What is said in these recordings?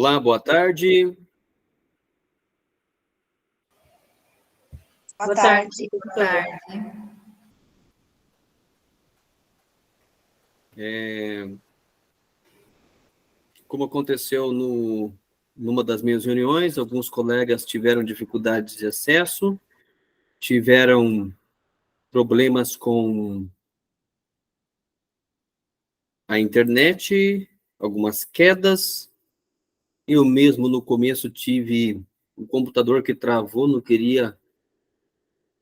Olá, boa tarde. Boa tarde, Eduardo. Como aconteceu numa das minhas reuniões, alguns colegas tiveram dificuldades de acesso, tiveram problemas com a internet, algumas quedas. Eu mesmo, no começo, tive um computador que travou, não queria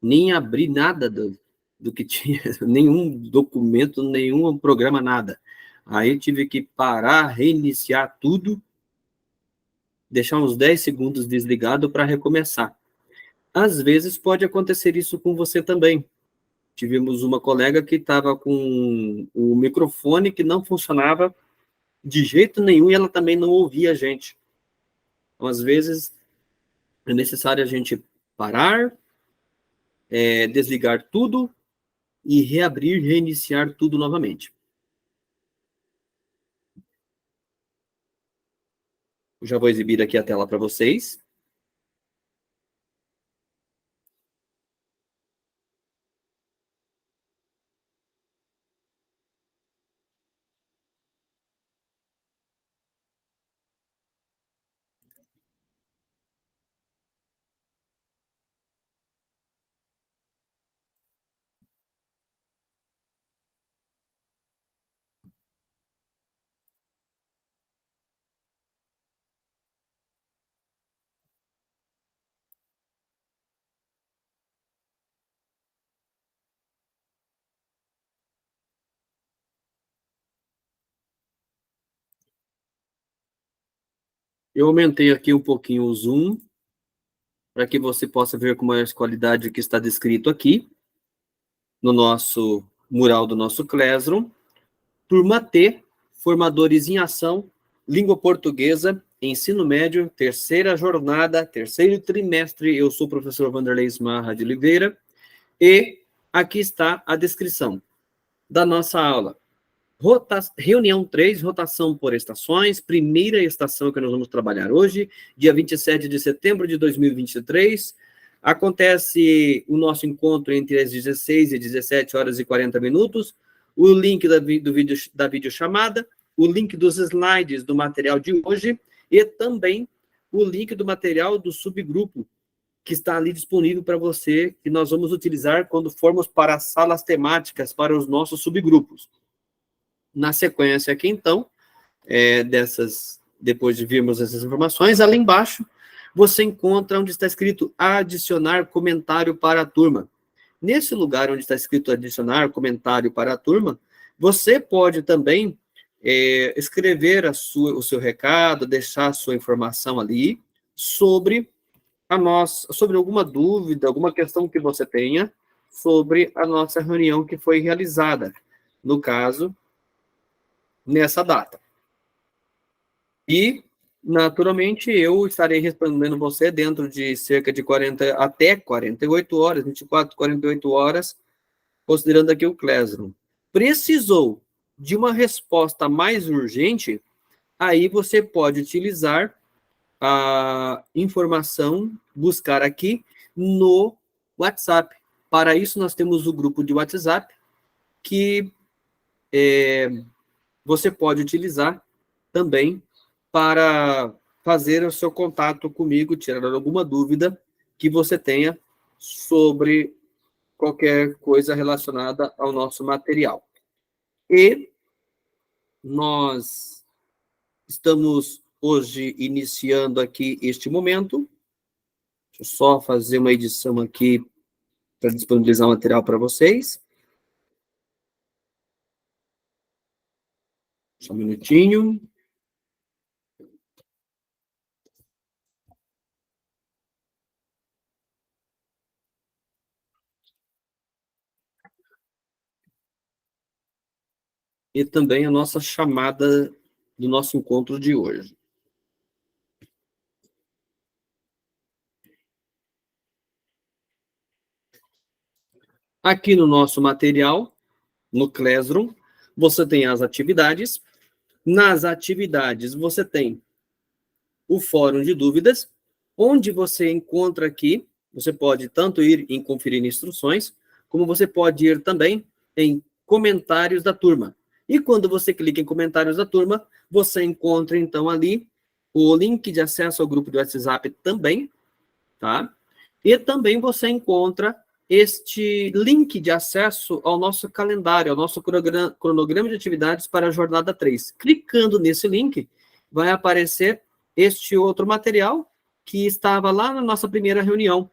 nem abrir nada do que tinha, nenhum documento, nenhum programa, nada. Aí tive que parar, reiniciar tudo, deixar uns 10 segundos desligado para recomeçar. Às vezes pode acontecer isso com você também. Tivemos uma colega que estava com o microfone que não funcionava de jeito nenhum e ela também não ouvia a gente. Então, às vezes, é necessário a gente parar, desligar tudo e reabrir, reiniciar tudo novamente. Eu já vou exibir aqui a tela para vocês. Eu aumentei aqui um pouquinho o zoom, para que você possa ver com maior qualidade o que está descrito aqui, no nosso mural do nosso Classroom. Turma T, Formadores em Ação, Língua Portuguesa, Ensino Médio, terceira jornada, terceiro trimestre. Eu sou o professor Vanderlei Smarra de Oliveira, e aqui está a descrição da nossa aula. Reunião 3, rotação por estações, primeira estação que nós vamos trabalhar hoje, dia 27 de setembro de 2023. Acontece o nosso encontro entre as 16 e 17 horas e 40 minutos. O link da videochamada, o link dos slides do material de hoje e também o link do material do subgrupo que está ali disponível para você, que nós vamos utilizar quando formos para as salas temáticas para os nossos subgrupos. Na sequência aqui, então, depois de virmos essas informações, ali embaixo, você encontra onde está escrito adicionar comentário para a turma. Nesse lugar onde está escrito adicionar comentário para a turma, você pode também escrever o seu recado, deixar a sua informação ali sobre sobre alguma dúvida, alguma questão que você tenha sobre a nossa reunião que foi realizada. No caso, nessa data. E, naturalmente, eu estarei respondendo você dentro de cerca de 40, até 48 horas, 24, 48 horas, considerando aqui o Classroom. Precisou de uma resposta mais urgente, aí você pode utilizar a informação, buscar aqui no WhatsApp. Para isso, nós temos o grupo de WhatsApp, que você pode utilizar também para fazer o seu contato comigo, tirar alguma dúvida que você tenha sobre qualquer coisa relacionada ao nosso material. E nós estamos hoje iniciando aqui este momento. Deixa eu só fazer uma edição aqui para disponibilizar o material para vocês. Só um minutinho. E também a nossa chamada do nosso encontro de hoje. Aqui no nosso material, no Classroom, você tem as atividades. Nas atividades, você tem o fórum de dúvidas, onde você encontra aqui, você pode tanto ir em conferir instruções, como você pode ir também em comentários da turma. E quando você clica em comentários da turma, você encontra, então, ali o link de acesso ao grupo do WhatsApp também, tá? E também você encontra este link de acesso ao nosso calendário, ao nosso cronograma de atividades para a jornada 3. Clicando nesse link, vai aparecer este outro material que estava lá na nossa primeira reunião.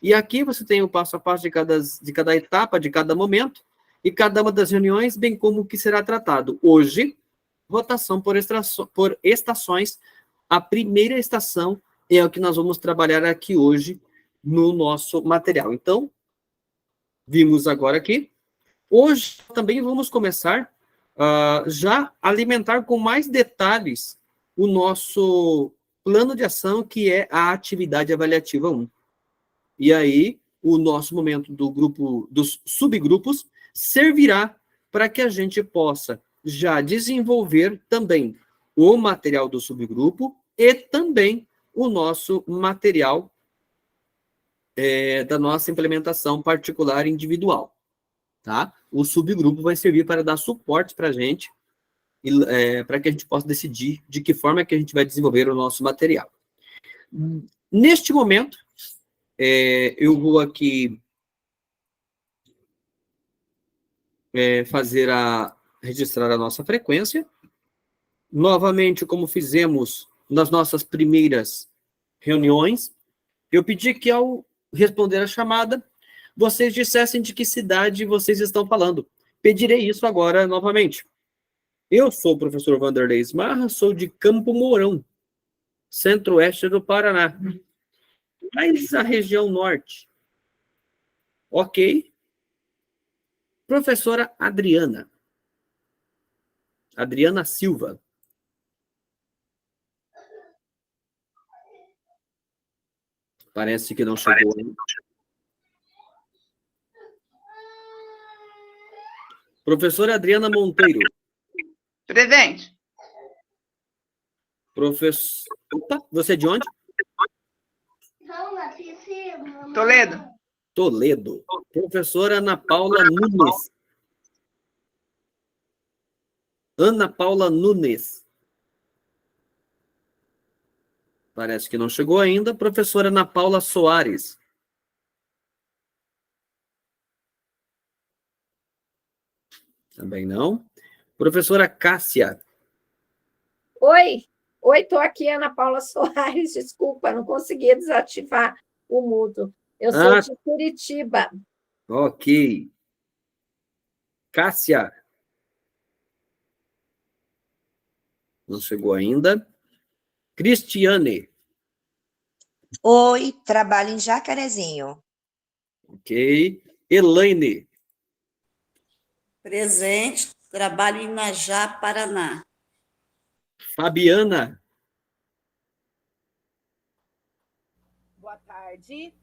E aqui você tem o passo a passo de cada etapa, de cada momento, e cada uma das reuniões, bem como o que será tratado. Hoje, rotação por estações, a primeira estação é o que nós vamos trabalhar aqui hoje no nosso material. Então, vimos agora aqui. Hoje também vamos começar já a alimentar com mais detalhes o nosso plano de ação, que é a atividade avaliativa 1. E aí, o nosso momento do grupo, dos subgrupos, servirá para que a gente possa já desenvolver também o material do subgrupo e também o nosso material da nossa implementação particular individual, tá? O subgrupo vai servir para dar suporte para a gente, para que a gente possa decidir de que forma que a gente vai desenvolver o nosso material. Neste momento, eu vou aqui registrar a nossa frequência. Novamente, como fizemos nas nossas primeiras reuniões, eu pedi que ao responder a chamada, vocês dissessem de que cidade vocês estão falando. Pedirei isso agora novamente. Eu sou o professor Vanderlei Smarra, sou de Campo Mourão, centro-oeste do Paraná. Mas a região norte. Ok. Professora Adriana. Adriana Silva. Parece que não chegou ainda. Professora Adriana Monteiro. Presente. Opa, você é de onde? Toledo. Toledo. Professora Ana Paula Nunes. Ana Paula Nunes. Parece que não chegou ainda. Professora Ana Paula Soares. Também não. Professora Cássia. Oi, tô aqui, Ana Paula Soares, desculpa, não consegui desativar o mudo. Eu sou de Curitiba. Ok. Cássia. Não chegou ainda. Cristiane. Oi, trabalho em Jacarezinho. Ok. Elaine. Presente, trabalho em Najá, Paraná. Fabiana. Boa tarde,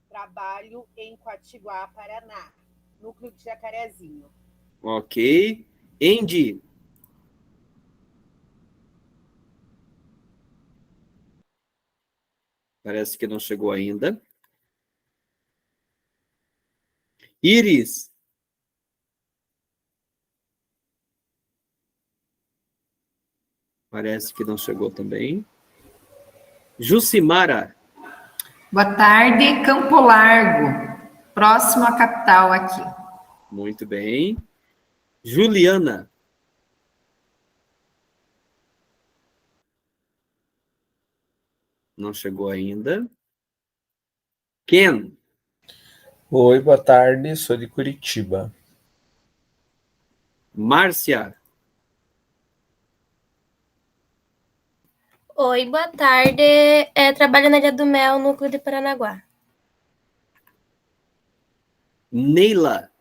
trabalho em Quatiguá, Paraná, núcleo de Jacarezinho. Ok. Andy. Parece que não chegou ainda. Iris. Parece que não chegou também. Jucimara. Boa tarde, Campo Largo, próximo à capital aqui. Muito bem. Juliana. Não chegou ainda. Ken. Oi, boa tarde, sou de Curitiba. Márcia. Oi, boa tarde. Trabalho na Ilha do Mel, núcleo de Paranaguá. Neila.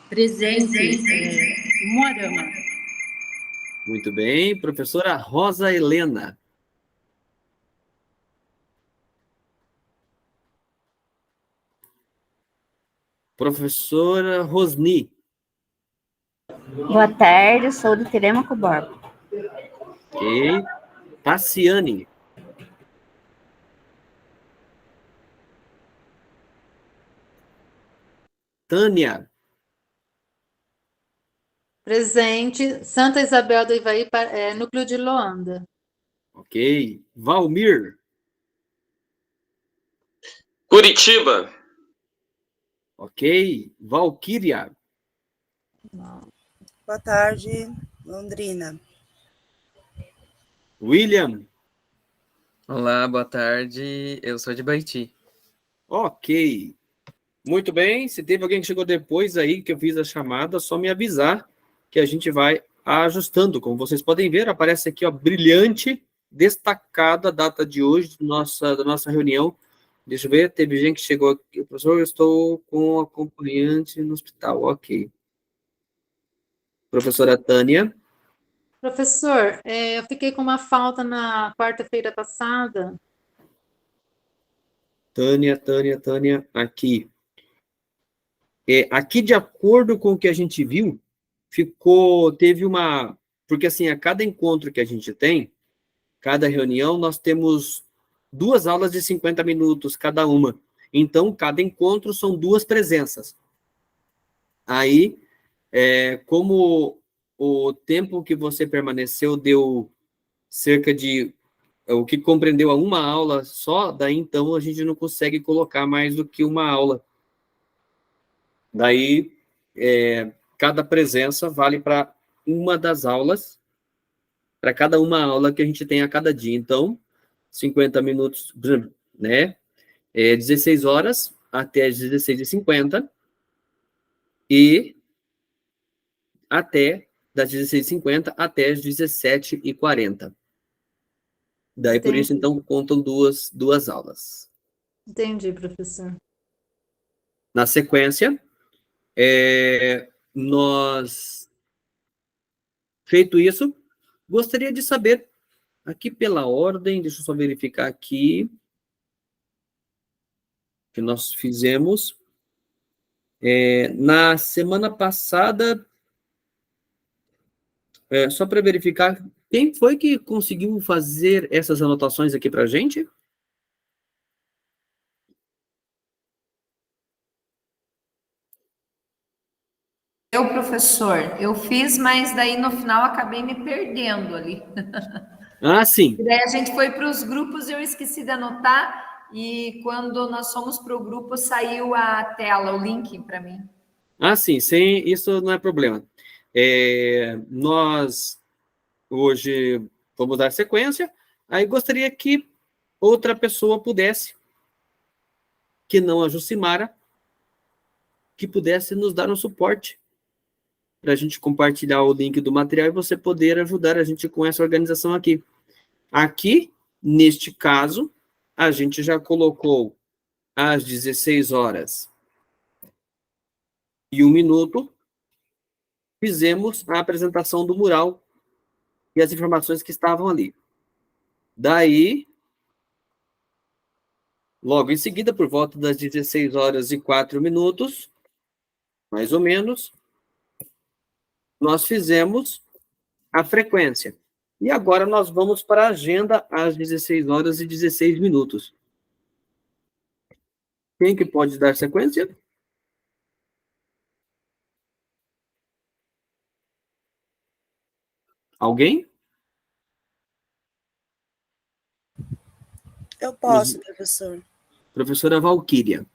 Presente, Moarama. Muito bem. Professora Rosa Helena. Professora Rosni. Boa tarde, sou do Telêmaco Borba. Ok. Tassiane. Tânia. Presente, Santa Isabel do Ivaí, núcleo de Loanda. Ok. Valmir. Curitiba. Ok. Valquíria. Boa tarde, Londrina. William. Olá, boa tarde. Eu sou de Baiti. Ok. Muito bem. Se teve alguém que chegou depois aí que eu fiz a chamada, só me avisar que a gente vai ajustando. Como vocês podem ver, aparece aqui, ó, brilhante, destacado a data de hoje da nossa reunião. Deixa eu ver, teve gente que chegou aqui. Professor, eu estou com acompanhante no hospital. Ok. Professora Tânia. Professor, eu fiquei com uma falta na quarta-feira passada. Tânia, aqui. Aqui, de acordo com o que a gente viu, teve uma... Porque, assim, a cada encontro que a gente tem, cada reunião, nós temos 2 aulas de 50 minutos cada uma. Então, cada encontro são 2 presenças. Aí, como o tempo que você permaneceu deu cerca de... O que compreendeu a uma aula só, daí, então, a gente não consegue colocar mais do que uma aula. Daí, cada presença vale para uma das aulas, para cada uma aula que a gente tem a cada dia. Então, 50 minutos, né? 16 horas até as 16h50 e das 16h50 até as 17h40. Daí, por isso, então, contam duas aulas. Entendi, professor. Na sequência, feito isso, gostaria de saber, aqui pela ordem, deixa eu só verificar aqui, que nós fizemos. Na semana passada, só para verificar, quem foi que conseguiu fazer essas anotações aqui para a gente? Eu, professor, eu fiz, mas daí no final acabei me perdendo ali. Ah, sim. E daí a gente foi para os grupos e eu esqueci de anotar, e quando nós fomos para o grupo, saiu a tela, o link para mim. Ah, sim, isso não é problema. Nós hoje vamos dar sequência, aí gostaria que outra pessoa pudesse, que não a Jucimara, que pudesse nos dar um suporte para a gente compartilhar o link do material e você poder ajudar a gente com essa organização aqui. Aqui, neste caso, a gente já colocou às 16h01, fizemos a apresentação do mural e as informações que estavam ali. Daí, logo em seguida, por volta das 16h04, mais ou menos, nós fizemos a frequência. E agora nós vamos para a agenda às 16h16. Quem que pode dar sequência? Alguém? Eu posso, professor. Professora Valquíria.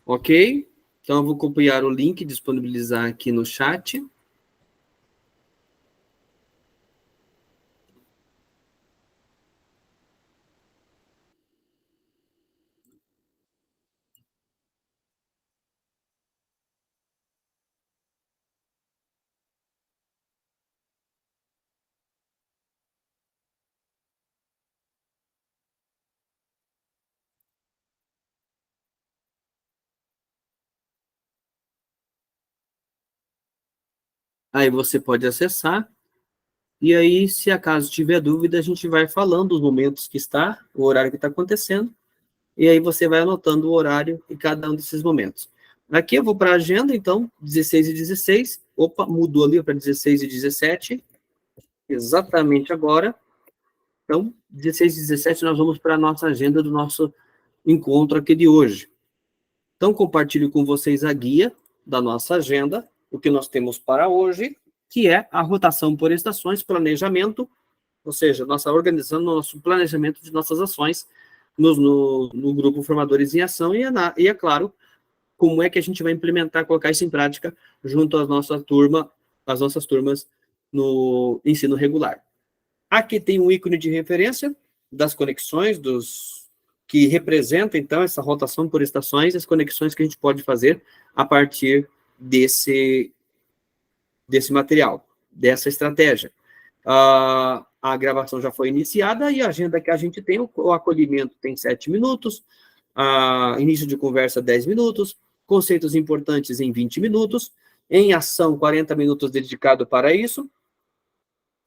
Ok? Então, eu vou copiar o link, disponibilizar aqui no chat. Aí você pode acessar. E aí, se acaso tiver dúvida, a gente vai falando os momentos que está, o horário que está acontecendo. E aí você vai anotando o horário em cada um desses momentos. Aqui eu vou para a agenda, então, 16 e 16. Opa, mudou ali para 16 e 17. Exatamente agora. Então, 16 e 17, nós vamos para a nossa agenda do nosso encontro aqui de hoje. Então, compartilho com vocês a guia da nossa agenda, o que nós temos para hoje, que é a rotação por estações, planejamento, ou seja, organizando o nosso planejamento de nossas ações no grupo Formadores em Ação e, é claro, como é que a gente vai implementar, colocar isso em prática junto às nossas turmas no ensino regular. Aqui tem um ícone de referência das conexões, que representa, então, essa rotação por estações, as conexões que a gente pode fazer a partir desse material, dessa estratégia. A gravação já foi iniciada e a agenda que a gente tem, o acolhimento tem 7 minutos, início de conversa 10 minutos, conceitos importantes em 20 minutos, em ação 40 minutos dedicado para isso,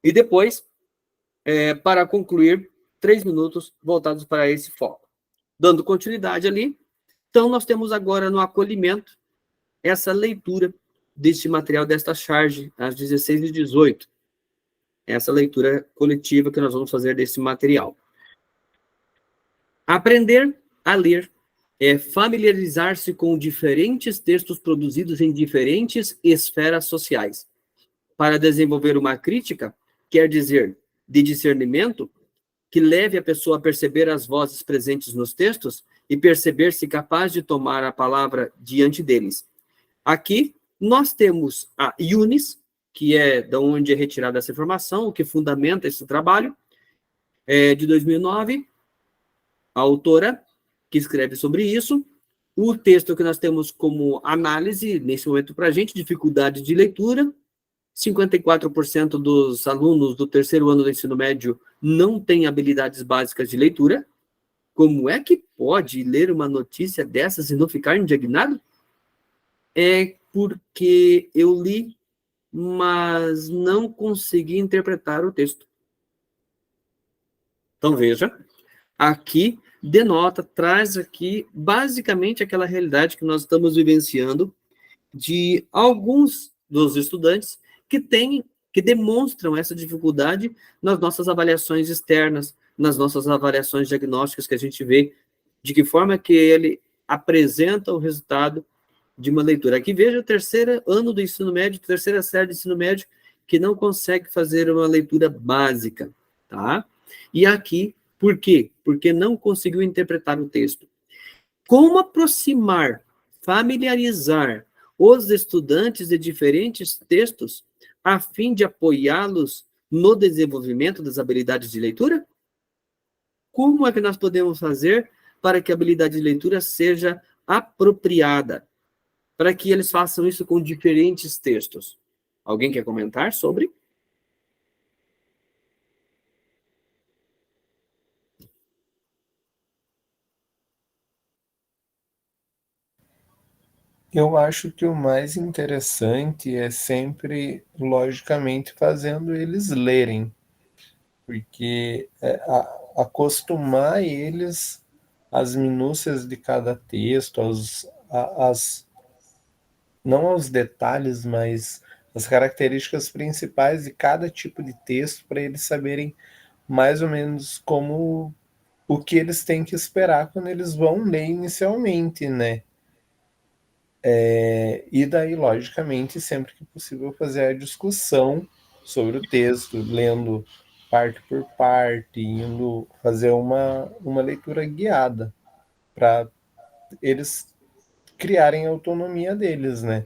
e depois, para concluir, 3 minutos voltados para esse foco. Dando continuidade ali, então nós temos agora no acolhimento essa leitura deste material, desta charge, às 16 e 18. Essa leitura coletiva que nós vamos fazer desse material. Aprender a ler é familiarizar-se com diferentes textos produzidos em diferentes esferas sociais. Para desenvolver uma crítica, quer dizer, de discernimento, que leve a pessoa a perceber as vozes presentes nos textos e perceber-se capaz de tomar a palavra diante deles. Aqui, nós temos a Yunis, que é de onde é retirada essa informação, o que fundamenta esse trabalho, de 2009, a autora que escreve sobre isso. O texto que nós temos como análise, nesse momento para a gente, dificuldade de leitura, 54% dos alunos do terceiro ano do ensino médio não têm habilidades básicas de leitura. Como é que pode ler uma notícia dessas e não ficar indignado? É porque eu li, mas não consegui interpretar o texto. Então, veja, aqui traz aqui basicamente aquela realidade que nós estamos vivenciando de alguns dos estudantes que demonstram essa dificuldade nas nossas avaliações externas, nas nossas avaliações diagnósticas que a gente vê, de que forma que ele apresenta o resultado de uma leitura. Aqui veja o terceiro ano do ensino médio, terceira série do ensino médio, que não consegue fazer uma leitura básica, tá? E aqui, por quê? Porque não conseguiu interpretar o texto. Como aproximar, familiarizar os estudantes de diferentes textos a fim de apoiá-los no desenvolvimento das habilidades de leitura? Como é que nós podemos fazer para que a habilidade de leitura seja apropriada? Para que eles façam isso com diferentes textos. Alguém quer comentar sobre? Eu acho que o mais interessante é sempre, logicamente, fazendo eles lerem, porque acostumar eles às minúcias de cada texto, não aos detalhes, mas as características principais de cada tipo de texto, para eles saberem mais ou menos o que eles têm que esperar quando eles vão ler inicialmente, né? E daí, logicamente, sempre que possível, fazer a discussão sobre o texto, lendo parte por parte, indo fazer uma leitura guiada, para eles criarem a autonomia deles, né?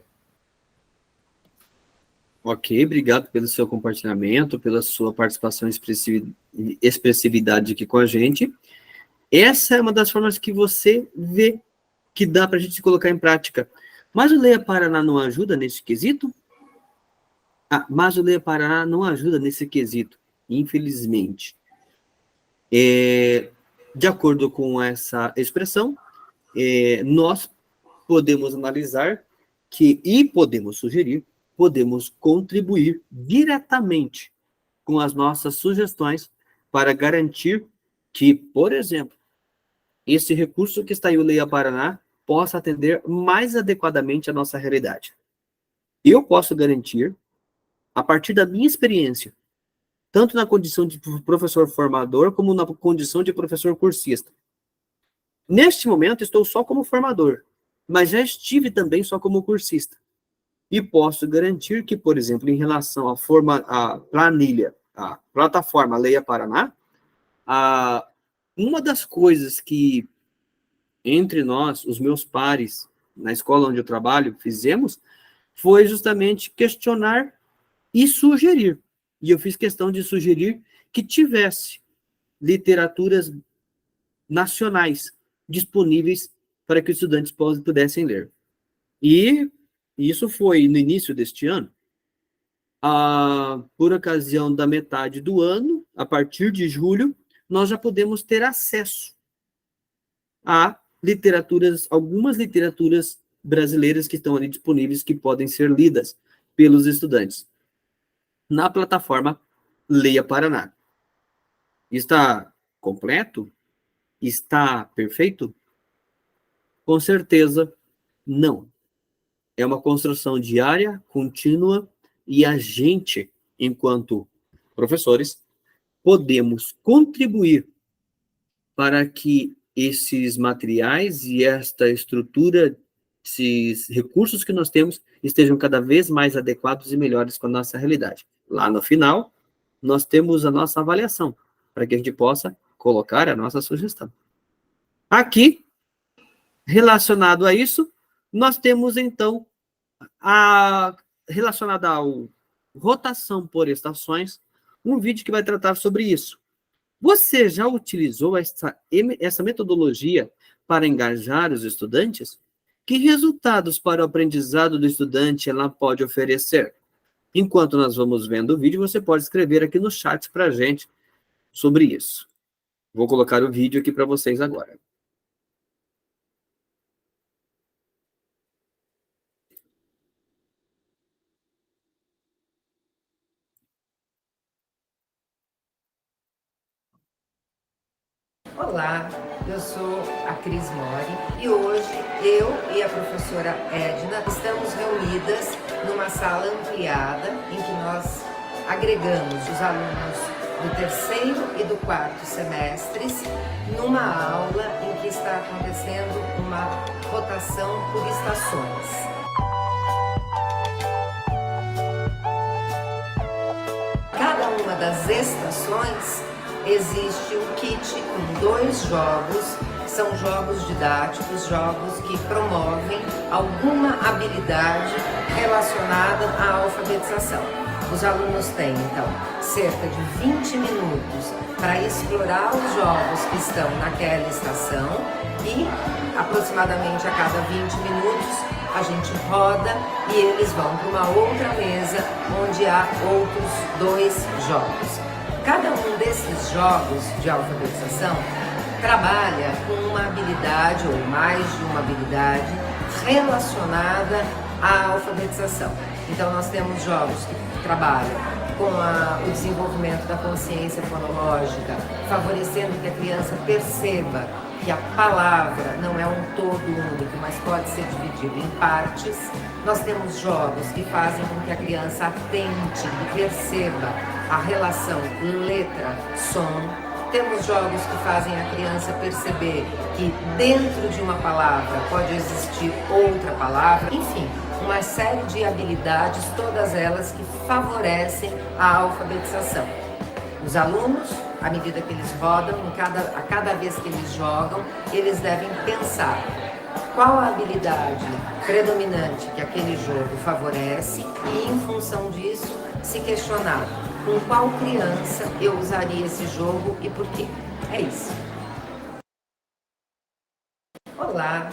Ok, obrigado pelo seu compartilhamento, pela sua participação e expressividade aqui com a gente. Essa é uma das formas que você vê que dá para a gente colocar em prática. Mas o Leia Paraná não ajuda nesse quesito? Mas o Leia Paraná não ajuda nesse quesito, infelizmente. De acordo com essa expressão, nós podemos analisar e podemos sugerir, podemos contribuir diretamente com as nossas sugestões para garantir que, por exemplo, esse recurso que está aí, o Leia Paraná, possa atender mais adequadamente a nossa realidade. Eu posso garantir, a partir da minha experiência, tanto na condição de professor formador, como na condição de professor cursista. Neste momento, estou só como formador, mas já estive também só como cursista. E posso garantir que, por exemplo, em relação à planilha, à plataforma Leia Paraná, uma das coisas que, entre nós, os meus pares, na escola onde eu trabalho, fizemos, foi justamente questionar e sugerir. E eu fiz questão de sugerir que tivesse literaturas nacionais disponíveis para que os estudantes pudessem ler. E isso foi no início deste ano. Por ocasião da metade do ano, a partir de julho, nós já podemos ter acesso a algumas literaturas brasileiras que estão ali disponíveis, que podem ser lidas pelos estudantes na plataforma Leia Paraná. Está completo? Está perfeito? Com certeza, não. É uma construção diária, contínua, e a gente, enquanto professores, podemos contribuir para que esses materiais e esta estrutura, esses recursos que nós temos, estejam cada vez mais adequados e melhores com a nossa realidade. Lá no final, nós temos a nossa avaliação, para que a gente possa colocar a nossa sugestão. Aqui, relacionado a isso, nós temos, então, relacionada à rotação por estações, um vídeo que vai tratar sobre isso. Você já utilizou essa metodologia para engajar os estudantes? Que resultados para o aprendizado do estudante ela pode oferecer? Enquanto nós vamos vendo o vídeo, você pode escrever aqui no chat para a gente sobre isso. Vou colocar o vídeo aqui para vocês agora. Olá, eu sou a Cris Mori e hoje eu e a professora Edna estamos reunidas numa sala ampliada em que nós agregamos os alunos do terceiro e do quarto semestres numa aula em que está acontecendo uma rotação por estações. Cada uma das estações existe um kit com 2 jogos, são jogos didáticos, jogos que promovem alguma habilidade relacionada à alfabetização. Os alunos têm, então, cerca de 20 minutos para explorar os jogos que estão naquela estação e, aproximadamente a cada 20 minutos, a gente roda e eles vão para uma outra mesa onde há outros 2 jogos. Cada um desses jogos de alfabetização trabalha com uma habilidade ou mais de uma habilidade relacionada à alfabetização. Então nós temos jogos que trabalham com o desenvolvimento da consciência fonológica, favorecendo que a criança perceba que a palavra não é um todo único, mas pode ser dividido em partes. Nós temos jogos que fazem com que a criança atente e perceba a relação letra-som. Temos jogos que fazem a criança perceber que dentro de uma palavra pode existir outra palavra. Enfim, uma série de habilidades, todas elas que favorecem a alfabetização. Os alunos, à medida que eles rodam, a cada vez que eles jogam, eles devem pensar qual a habilidade predominante que aquele jogo favorece e, em função disso, se questionar com qual criança eu usaria esse jogo e por quê. É isso. Olá!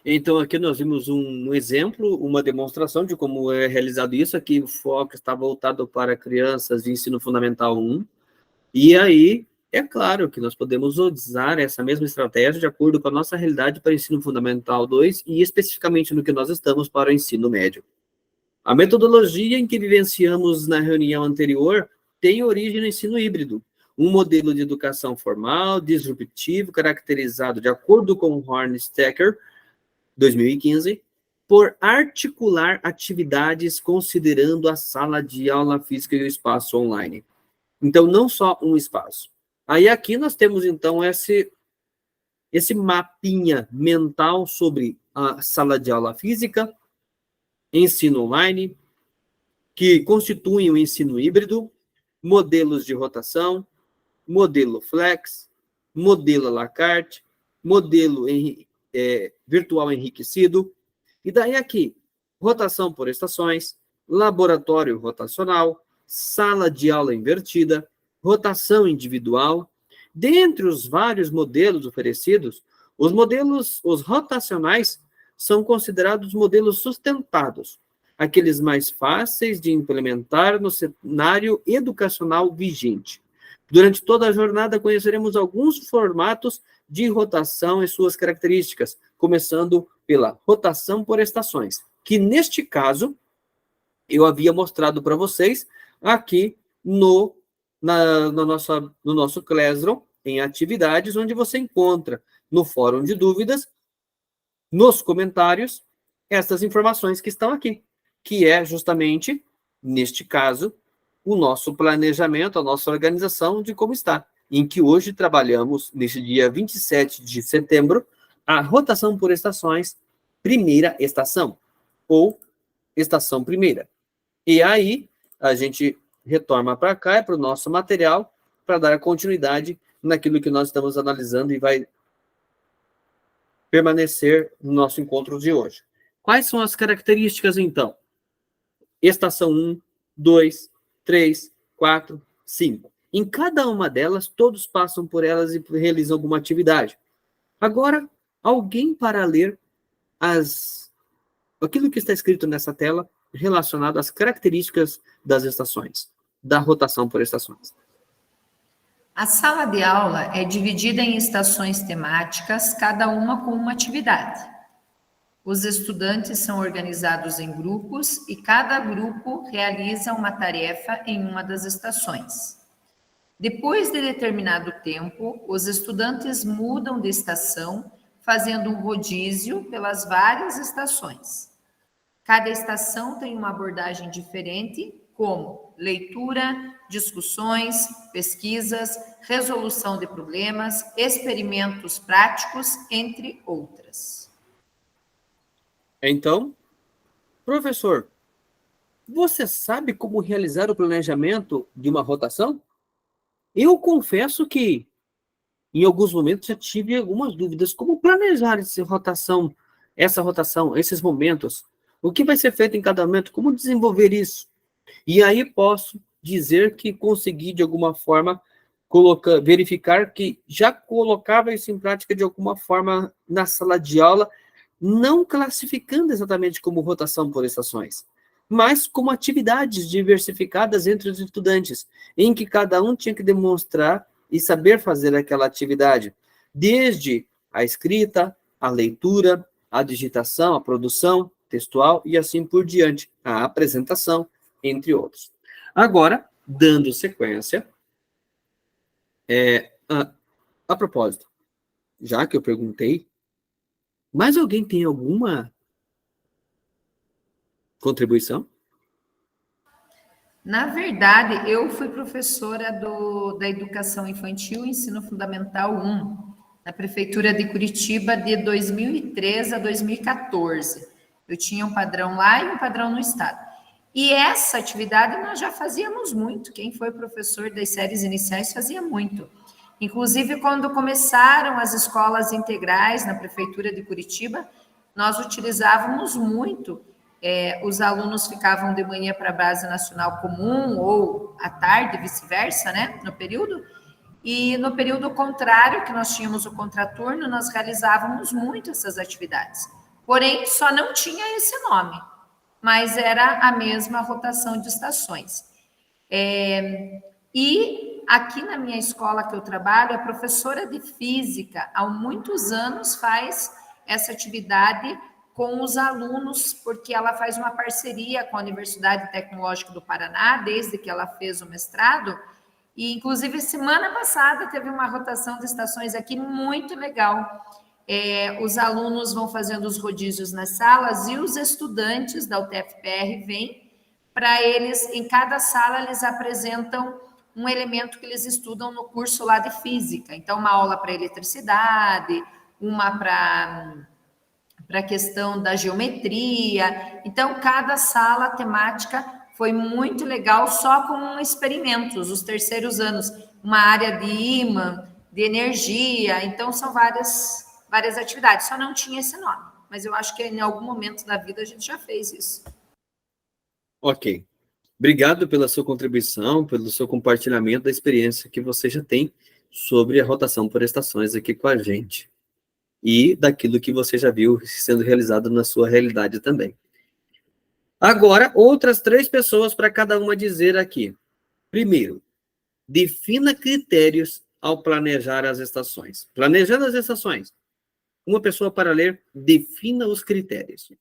Então, aqui nós vimos um exemplo, uma demonstração de como é realizado isso. Aqui o foco está voltado para crianças de ensino fundamental 1. E aí, é claro que nós podemos usar essa mesma estratégia de acordo com a nossa realidade para o ensino fundamental 2 e especificamente no que nós estamos para o ensino médio. A metodologia em que vivenciamos na reunião anterior tem origem no ensino híbrido, um modelo de educação formal, disruptivo, caracterizado, de acordo com Hornstetter, 2015, por articular atividades considerando a sala de aula física e o espaço online. Então, não só um espaço. Aí aqui nós temos, então, esse mapinha mental sobre a sala de aula física, ensino online, que constituem o ensino híbrido, modelos de rotação, modelo flex, modelo à la carte, modelo virtual enriquecido, e daí aqui, rotação por estações, laboratório rotacional, sala de aula invertida, rotação individual. Dentre os vários modelos oferecidos, os rotacionais são considerados modelos sustentados, aqueles mais fáceis de implementar no cenário educacional vigente. Durante toda a jornada, conheceremos alguns formatos de rotação e suas características, começando pela rotação por estações, que neste caso, eu havia mostrado para vocês aqui no nosso Classroom, em atividades, onde você encontra no fórum de dúvidas, nos comentários, essas informações que estão aqui, que é justamente, neste caso, o nosso planejamento, a nossa organização de como está, em que hoje trabalhamos, neste dia 27 de setembro, a rotação por estações, primeira estação, ou estação primeira. E aí, a gente retorna para cá, para o nosso material, para dar continuidade naquilo que nós estamos analisando e vai permanecer no nosso encontro de hoje. Quais são as características, então? Estação 1, 2, 3, 4, 5. Em cada uma delas, todos passam por elas e realizam alguma atividade. Agora, alguém para ler aquilo que está escrito nessa tela relacionado às características das estações, da rotação por estações. A sala de aula é dividida em estações temáticas, cada uma com uma atividade. Os estudantes são organizados em grupos e cada grupo realiza uma tarefa em uma das estações. Depois de determinado tempo, os estudantes mudam de estação, fazendo um rodízio pelas várias estações. Cada estação tem uma abordagem diferente, como leitura, discussões, pesquisas, resolução de problemas, experimentos práticos, entre outras. Então, professor, você sabe como realizar o planejamento de uma rotação? Eu confesso que, em alguns momentos, já tive algumas dúvidas. Como planejar essa rotação, esses momentos? O que vai ser feito em cada momento? Como desenvolver isso? E aí posso dizer que consegui, de alguma forma, verificar que já colocava isso em prática de alguma forma na sala de aula, não classificando exatamente como rotação por estações, mas como atividades diversificadas entre os estudantes, em que cada um tinha que demonstrar e saber fazer aquela atividade, desde a escrita, a leitura, a digitação, a produção textual e assim por diante, a apresentação, entre outros. Agora, dando sequência, a propósito, já que eu perguntei, mais alguém tem alguma contribuição? Na verdade, eu fui professora da Educação Infantil e Ensino Fundamental 1, na Prefeitura de Curitiba, de 2003 a 2014. Eu tinha um padrão lá e um padrão no Estado. E essa atividade nós já fazíamos muito. Quem foi professor das séries iniciais fazia muito. Inclusive, quando começaram as escolas integrais na Prefeitura de Curitiba, nós utilizávamos muito. Os alunos ficavam de manhã para a Base Nacional Comum ou à tarde, vice-versa, né, no período. E no período contrário, que nós tínhamos o contraturno, nós realizávamos muito essas atividades. Porém, só não tinha esse nome, mas era a mesma rotação de estações. E aqui na minha escola que eu trabalho, a professora de física, há muitos anos, faz essa atividade com os alunos, porque ela faz uma parceria com a Universidade Tecnológica do Paraná, desde que ela fez o mestrado, E, inclusive, semana passada teve uma rotação de estações aqui muito legal. Os alunos vão fazendo os rodízios nas salas e os estudantes da UTF-PR vêm para eles, em cada sala, eles apresentam um elemento que eles estudam no curso lá de física. Então, uma aula para eletricidade, uma para a questão da geometria. Então, cada sala temática foi muito legal, só com experimentos, os terceiros anos, uma área de ímã, de energia. Então, são várias atividades. Só não tinha esse nome, mas eu acho que em algum momento da vida a gente já fez isso. Ok. Obrigado pela sua contribuição, pelo seu compartilhamento da experiência que você já tem sobre a rotação por estações aqui com a gente. E daquilo que você já viu sendo realizado na sua realidade também. Agora, outras 3 pessoas para cada uma dizer aqui. Primeiro, defina critérios ao planejar as estações. Planejando as estações. Uma pessoa para ler, defina os critérios.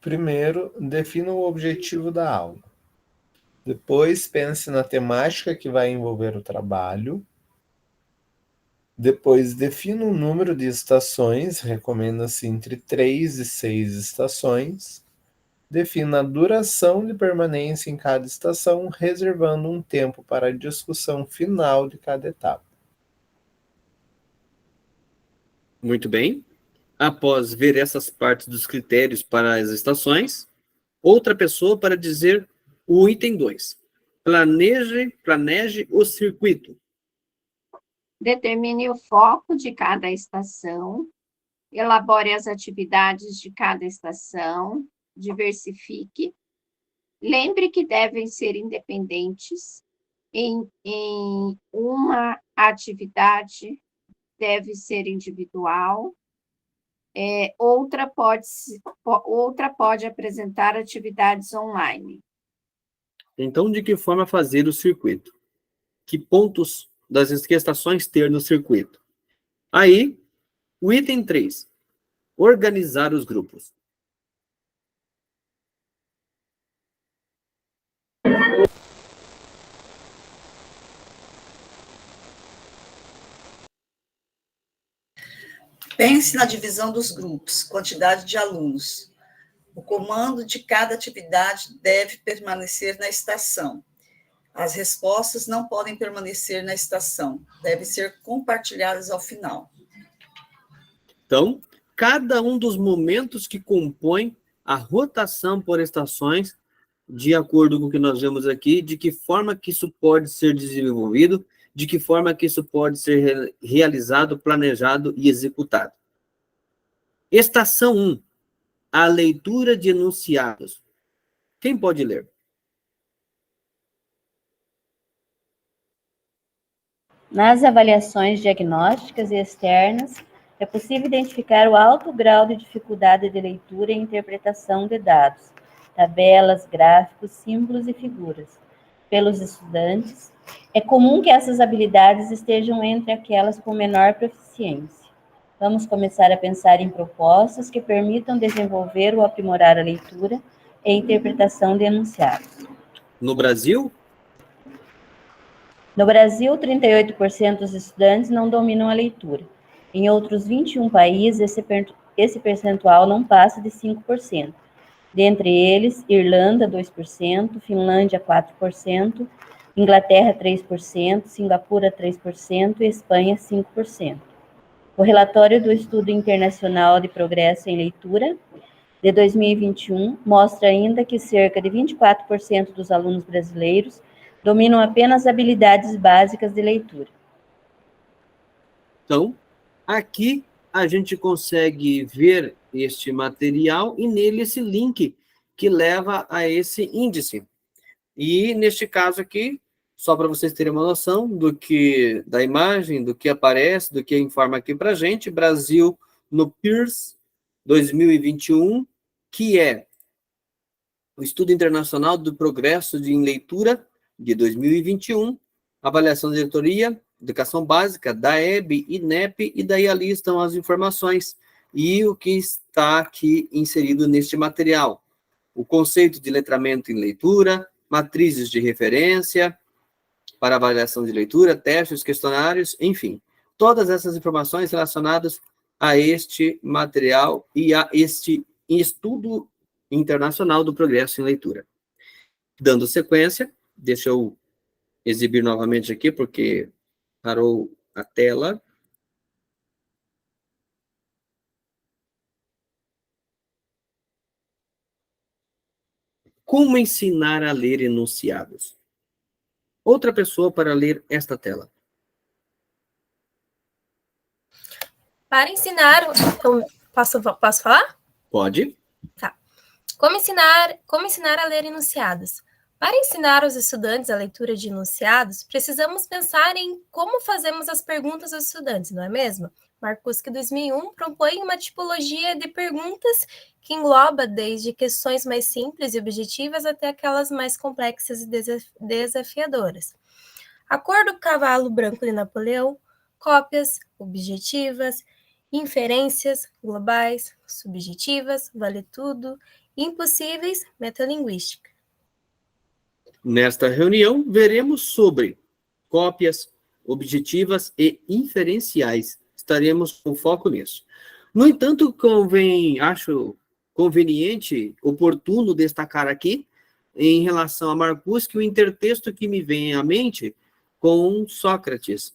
Primeiro, defina o objetivo da aula. Depois, pense na temática que vai envolver o trabalho. Depois, defina o número de estações, recomenda-se entre 3 e 6 estações. Defina a duração de permanência em cada estação, reservando um tempo para a discussão final de cada etapa. Muito bem. Após ver essas partes dos critérios para as estações, outra pessoa para dizer o item 2. Planeje o circuito. Determine o foco de cada estação, elabore as atividades de cada estação, diversifique. Lembre que devem ser independentes. Em uma atividade deve ser individual. Outra pode apresentar atividades online. Então, de que forma fazer o circuito? Que pontos das estações ter no circuito? Aí, o item 3. Organizar os grupos. Pense na divisão dos grupos, quantidade de alunos. O comando de cada atividade deve permanecer na estação. As respostas não podem permanecer na estação, devem ser compartilhadas ao final. Então, cada um dos momentos que compõem a rotação por estações, de acordo com o que nós vemos aqui, de que forma que isso pode ser desenvolvido, de que forma que isso pode ser realizado, planejado e executado. Estação 1, a leitura de enunciados. Quem pode ler? Nas avaliações diagnósticas e externas, é possível identificar o alto grau de dificuldade de leitura e interpretação de dados, tabelas, gráficos, símbolos e figuras. Pelos estudantes, é comum que essas habilidades estejam entre aquelas com menor proficiência. Vamos começar a pensar em propostas que permitam desenvolver ou aprimorar a leitura e interpretação de enunciados. No Brasil? No Brasil, 38% dos estudantes não dominam a leitura. Em outros 21 países, esse percentual não passa de 5%. Dentre eles, Irlanda, 2%, Finlândia, 4%, Inglaterra, 3%, Singapura, 3% e Espanha, 5%. O relatório do Estudo Internacional de Progresso em Leitura, de 2021, mostra ainda que cerca de 24% dos alunos brasileiros dominam apenas habilidades básicas de leitura. Então, aqui a gente consegue ver este material e nele esse link que leva a esse índice. E neste caso aqui, só para vocês terem uma noção da imagem, do que aparece, do que informa aqui para a gente, Brasil no PIRS 2021, que é o Estudo Internacional do Progresso em Leitura de 2021, avaliação da diretoria, educação básica, da EB, INEP, e daí ali estão as informações e o que está aqui inserido neste material. o conceito de letramento em leitura, matrizes de referência para avaliação de leitura, testes, questionários, enfim. Todas essas informações relacionadas a este material e a este estudo internacional do progresso em leitura. Dando sequência, deixa eu exibir novamente aqui, porque parou a tela. Como ensinar a ler enunciados? Outra pessoa para ler esta tela. Para ensinar, eu posso falar? Pode. Tá. Como ensinar a ler enunciados? Para ensinar os estudantes a leitura de enunciados, precisamos pensar em como fazemos as perguntas aos estudantes, não é mesmo? Marcuski, 2001, propõe uma tipologia de perguntas que engloba desde questões mais simples e objetivas até aquelas mais complexas e desafiadoras. A cor do cavalo branco de Napoleão, cópias, objetivas, inferências, globais, subjetivas, vale tudo, impossíveis, metalinguística. Nesta reunião, veremos sobre cópias, objetivas e inferenciais. Estaremos com foco nisso. No entanto, acho conveniente, oportuno destacar aqui, em relação a Marcuski, o intertexto que me vem à mente com Sócrates,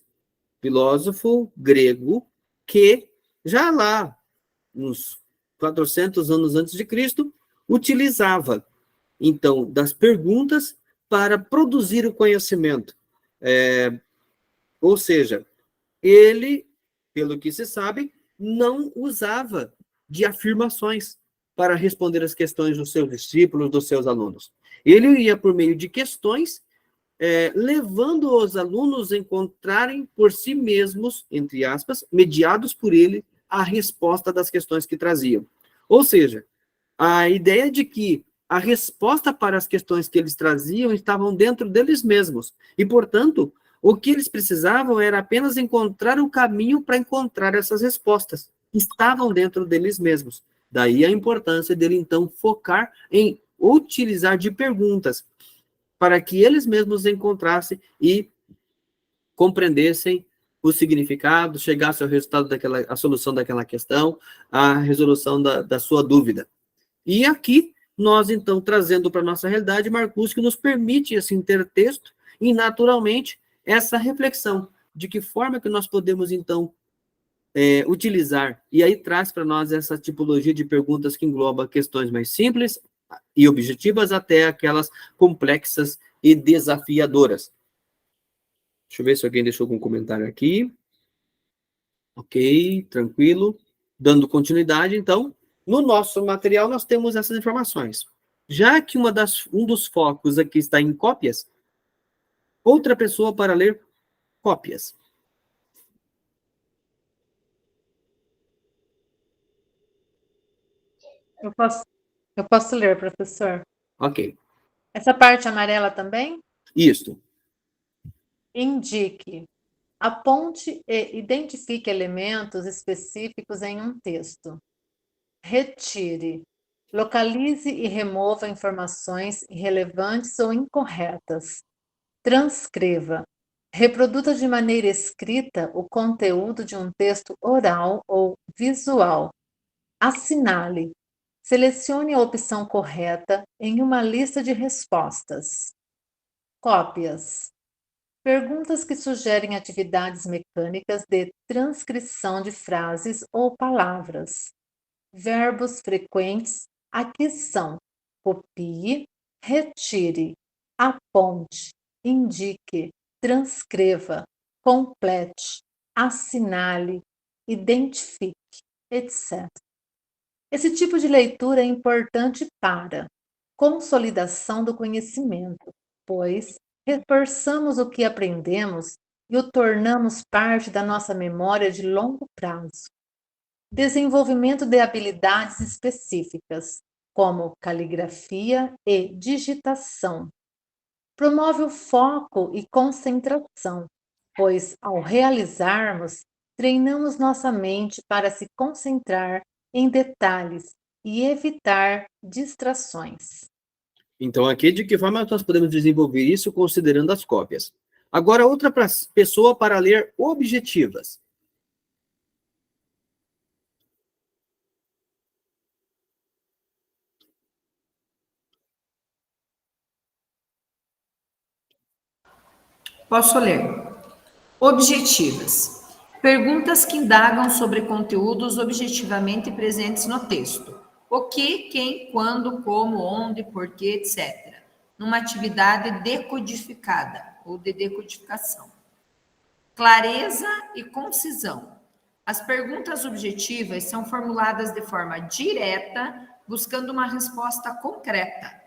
filósofo grego, que já lá, uns 400 anos antes de Cristo, utilizava, então, das perguntas para produzir o conhecimento. Ou seja, ele, pelo que se sabe, não usava de afirmações para responder as questões dos seus discípulos, dos seus alunos. Ele ia por meio de questões, levando os alunos a encontrarem por si mesmos, entre aspas, mediados por ele, a resposta das questões que traziam. Ou seja, a ideia de que a resposta para as questões que eles traziam estavam dentro deles mesmos. E, portanto, o que eles precisavam era apenas encontrar o caminho para encontrar essas respostas. Estavam dentro deles mesmos. Daí a importância dele, então, focar em utilizar de perguntas para que eles mesmos encontrassem e compreendessem o significado, chegassem ao resultado a solução daquela questão, a resolução da sua dúvida. E aqui, nós, então, trazendo para a nossa realidade, Marcuski nos permite esse intertexto e, naturalmente, essa reflexão de que forma que nós podemos, então, utilizar. E aí traz para nós essa tipologia de perguntas que engloba questões mais simples e objetivas até aquelas complexas e desafiadoras. Deixa eu ver se alguém deixou algum comentário aqui. Ok, tranquilo. Dando continuidade, então, no nosso material nós temos essas informações. Já que um dos focos aqui está em cópias, outra pessoa para ler cópias. Eu posso ler, professor? Ok. Essa parte amarela também? Isto. Indique, aponte e identifique elementos específicos em um texto. Retire, localize e remova informações irrelevantes ou incorretas. Transcreva, reproduza de maneira escrita o conteúdo de um texto oral ou visual. Assinale, selecione a opção correta em uma lista de respostas. Cópias. Perguntas que sugerem atividades mecânicas de transcrição de frases ou palavras. Verbos frequentes aqui são: copie, retire, aponte, indique, transcreva, complete, assinale, identifique, etc. Esse tipo de leitura é importante para consolidação do conhecimento, pois reforçamos o que aprendemos e o tornamos parte da nossa memória de longo prazo. Desenvolvimento de habilidades específicas, como caligrafia e digitação. Promove o foco e concentração, pois, ao realizarmos, treinamos nossa mente para se concentrar em detalhes e evitar distrações. Então, aqui, de que forma nós podemos desenvolver isso considerando as cópias? Agora, outra pessoa para ler objetivas. Posso ler. Objetivas. Perguntas que indagam sobre conteúdos objetivamente presentes no texto. O que, quem, quando, como, onde, porquê, etc. Numa atividade decodificada ou de decodificação. Clareza e concisão. As perguntas objetivas são formuladas de forma direta, buscando uma resposta concreta.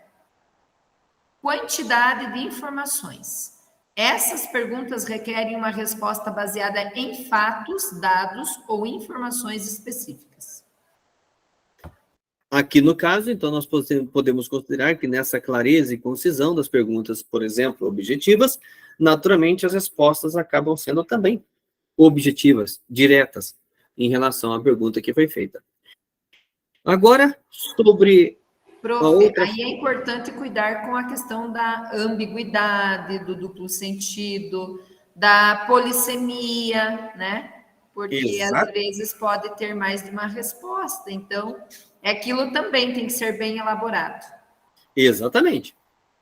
Quantidade de informações. Essas perguntas requerem uma resposta baseada em fatos, dados ou informações específicas. Aqui no caso, então, nós podemos considerar que nessa clareza e concisão das perguntas, por exemplo, objetivas, naturalmente as respostas acabam sendo também objetivas, diretas, em relação à pergunta que foi feita. Agora, sobre Prof, aí é importante cuidar com a questão da ambiguidade, do duplo sentido, da polissemia, né? Porque às vezes pode ter mais de uma resposta, então aquilo também tem que ser bem elaborado. Exatamente.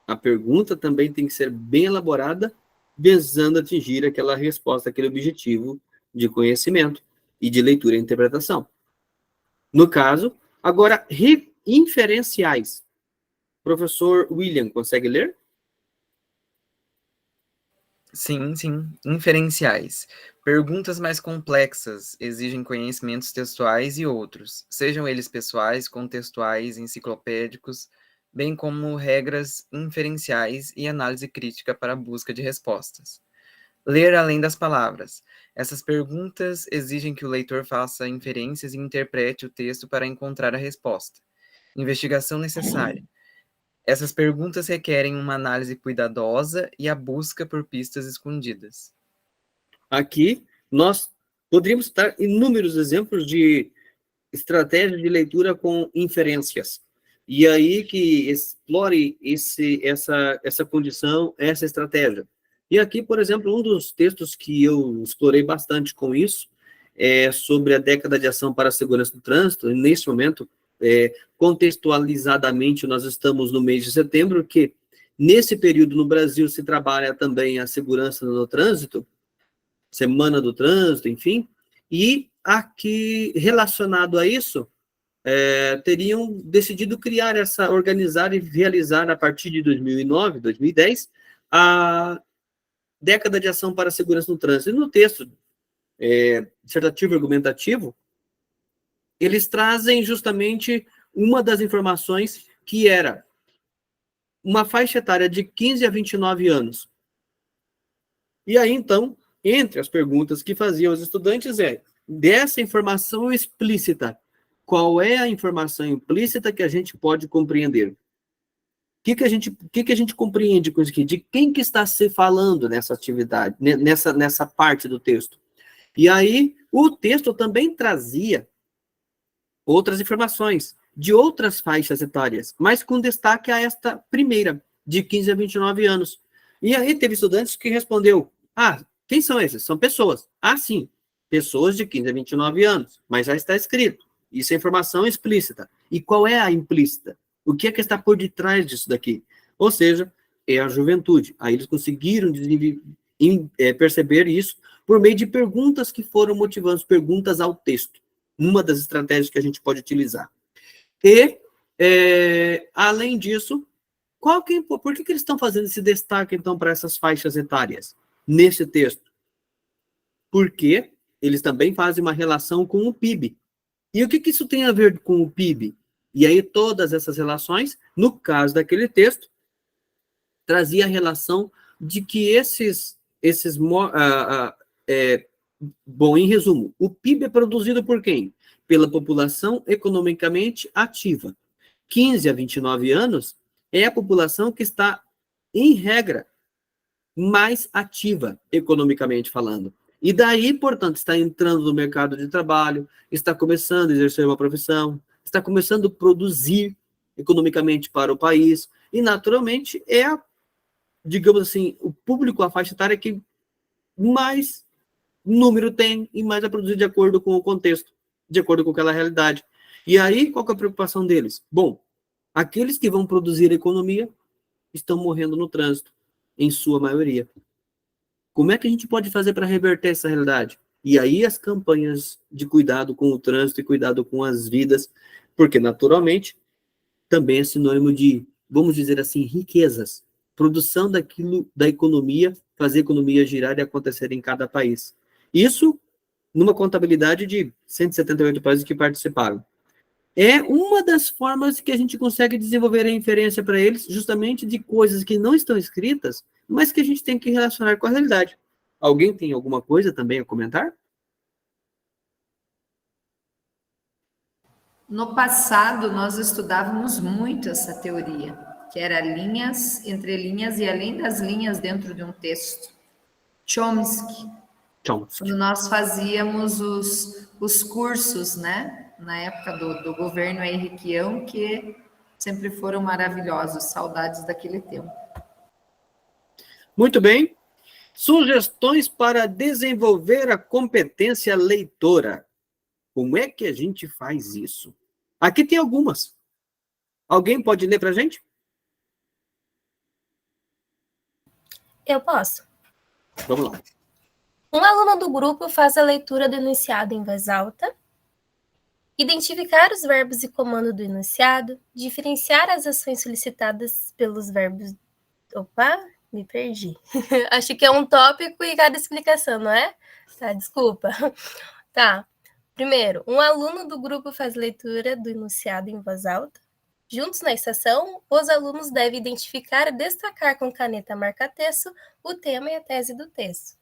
A pergunta também tem que ser bem elaborada, visando atingir aquela resposta, aquele objetivo de conhecimento e de leitura e interpretação. No caso, agora, inferenciais. Professor William, consegue ler? Sim. Inferenciais. Perguntas mais complexas exigem conhecimentos textuais e outros, sejam eles pessoais, contextuais, enciclopédicos, bem como regras inferenciais e análise crítica para a busca de respostas. Ler além das palavras. Essas perguntas exigem que o leitor faça inferências e interprete o texto para encontrar a resposta. Investigação necessária. Essas perguntas requerem uma análise cuidadosa e a busca por pistas escondidas. Aqui, nós poderíamos dar inúmeros exemplos de estratégias de leitura com inferências. E aí que explore essa condição, essa estratégia. E aqui, por exemplo, um dos textos que eu explorei bastante com isso é sobre a década de ação para a segurança do trânsito. E neste momento, contextualizadamente, nós estamos no mês de setembro, que nesse período no Brasil se trabalha também a segurança no trânsito, Semana do Trânsito, enfim, e aqui, relacionado a isso, teriam decidido organizar e realizar, a partir de 2009, 2010, a década de ação para a segurança no trânsito. E no texto dissertativo e argumentativo, eles trazem justamente uma das informações que era uma faixa etária de 15 a 29 anos. E aí, então, entre as perguntas que faziam os estudantes dessa informação explícita, qual é a informação implícita que a gente pode compreender? O que a gente compreende com isso aqui? De quem que está se falando nessa atividade, nessa parte do texto? E aí, o texto também trazia outras informações de outras faixas etárias, mas com destaque a esta primeira, de 15 a 29 anos. E aí teve estudantes que respondeu, quem são esses? São pessoas. Sim, pessoas de 15 a 29 anos, mas já está escrito. Isso é informação explícita. E qual é a implícita? O que é que está por detrás disso daqui? Ou seja, é a juventude. Aí eles conseguiram perceber isso por meio de perguntas que foram motivando, perguntas ao texto. Uma das estratégias que a gente pode utilizar. E, além disso, por que eles estão fazendo esse destaque, então, para essas faixas etárias nesse texto? Porque eles também fazem uma relação com o PIB. E o que isso tem a ver com o PIB? E aí todas essas relações, no caso daquele texto, trazia a relação de que bom, em resumo, o PIB é produzido por quem? Pela população economicamente ativa. 15 a 29 anos é a população que está, em regra, mais ativa, economicamente falando. E daí, portanto, está entrando no mercado de trabalho, está começando a exercer uma profissão, está começando a produzir economicamente para o país, e naturalmente digamos assim, o público, a faixa etária que mais número tem e mais a produzir de acordo com o contexto, de acordo com aquela realidade. E aí, qual que é a preocupação deles? Bom, aqueles que vão produzir a economia estão morrendo no trânsito, em sua maioria. Como é que a gente pode fazer para reverter essa realidade? E aí as campanhas de cuidado com o trânsito e cuidado com as vidas, porque naturalmente também é sinônimo de, vamos dizer assim, riquezas, produção daquilo da economia, fazer a economia girar e acontecer em cada país. Isso numa contabilidade de 178 países que participaram. É uma das formas que a gente consegue desenvolver a inferência para eles, justamente de coisas que não estão escritas, mas que a gente tem que relacionar com a realidade. Alguém tem alguma coisa também a comentar? No passado, nós estudávamos muito essa teoria, que era linhas, entre linhas e além das linhas dentro de um texto. Chomsky. Quando nós fazíamos os cursos, né, na época do governo henriquião, que sempre foram maravilhosos, saudades daquele tempo. Muito bem. Sugestões para desenvolver a competência leitora. Como é que a gente faz isso? Aqui tem algumas. Alguém pode ler para a gente? Eu posso. Vamos lá. Um aluno do grupo faz a leitura do enunciado em voz alta, identificar os verbos e comando do enunciado, diferenciar as ações solicitadas pelos verbos... Opa, me perdi. Acho que é um tópico e cada explicação, não é? Tá, desculpa. Tá. Primeiro, um aluno do grupo faz leitura do enunciado em voz alta. Juntos na estação, os alunos devem identificar e destacar com caneta marca-texto o tema e a tese do texto.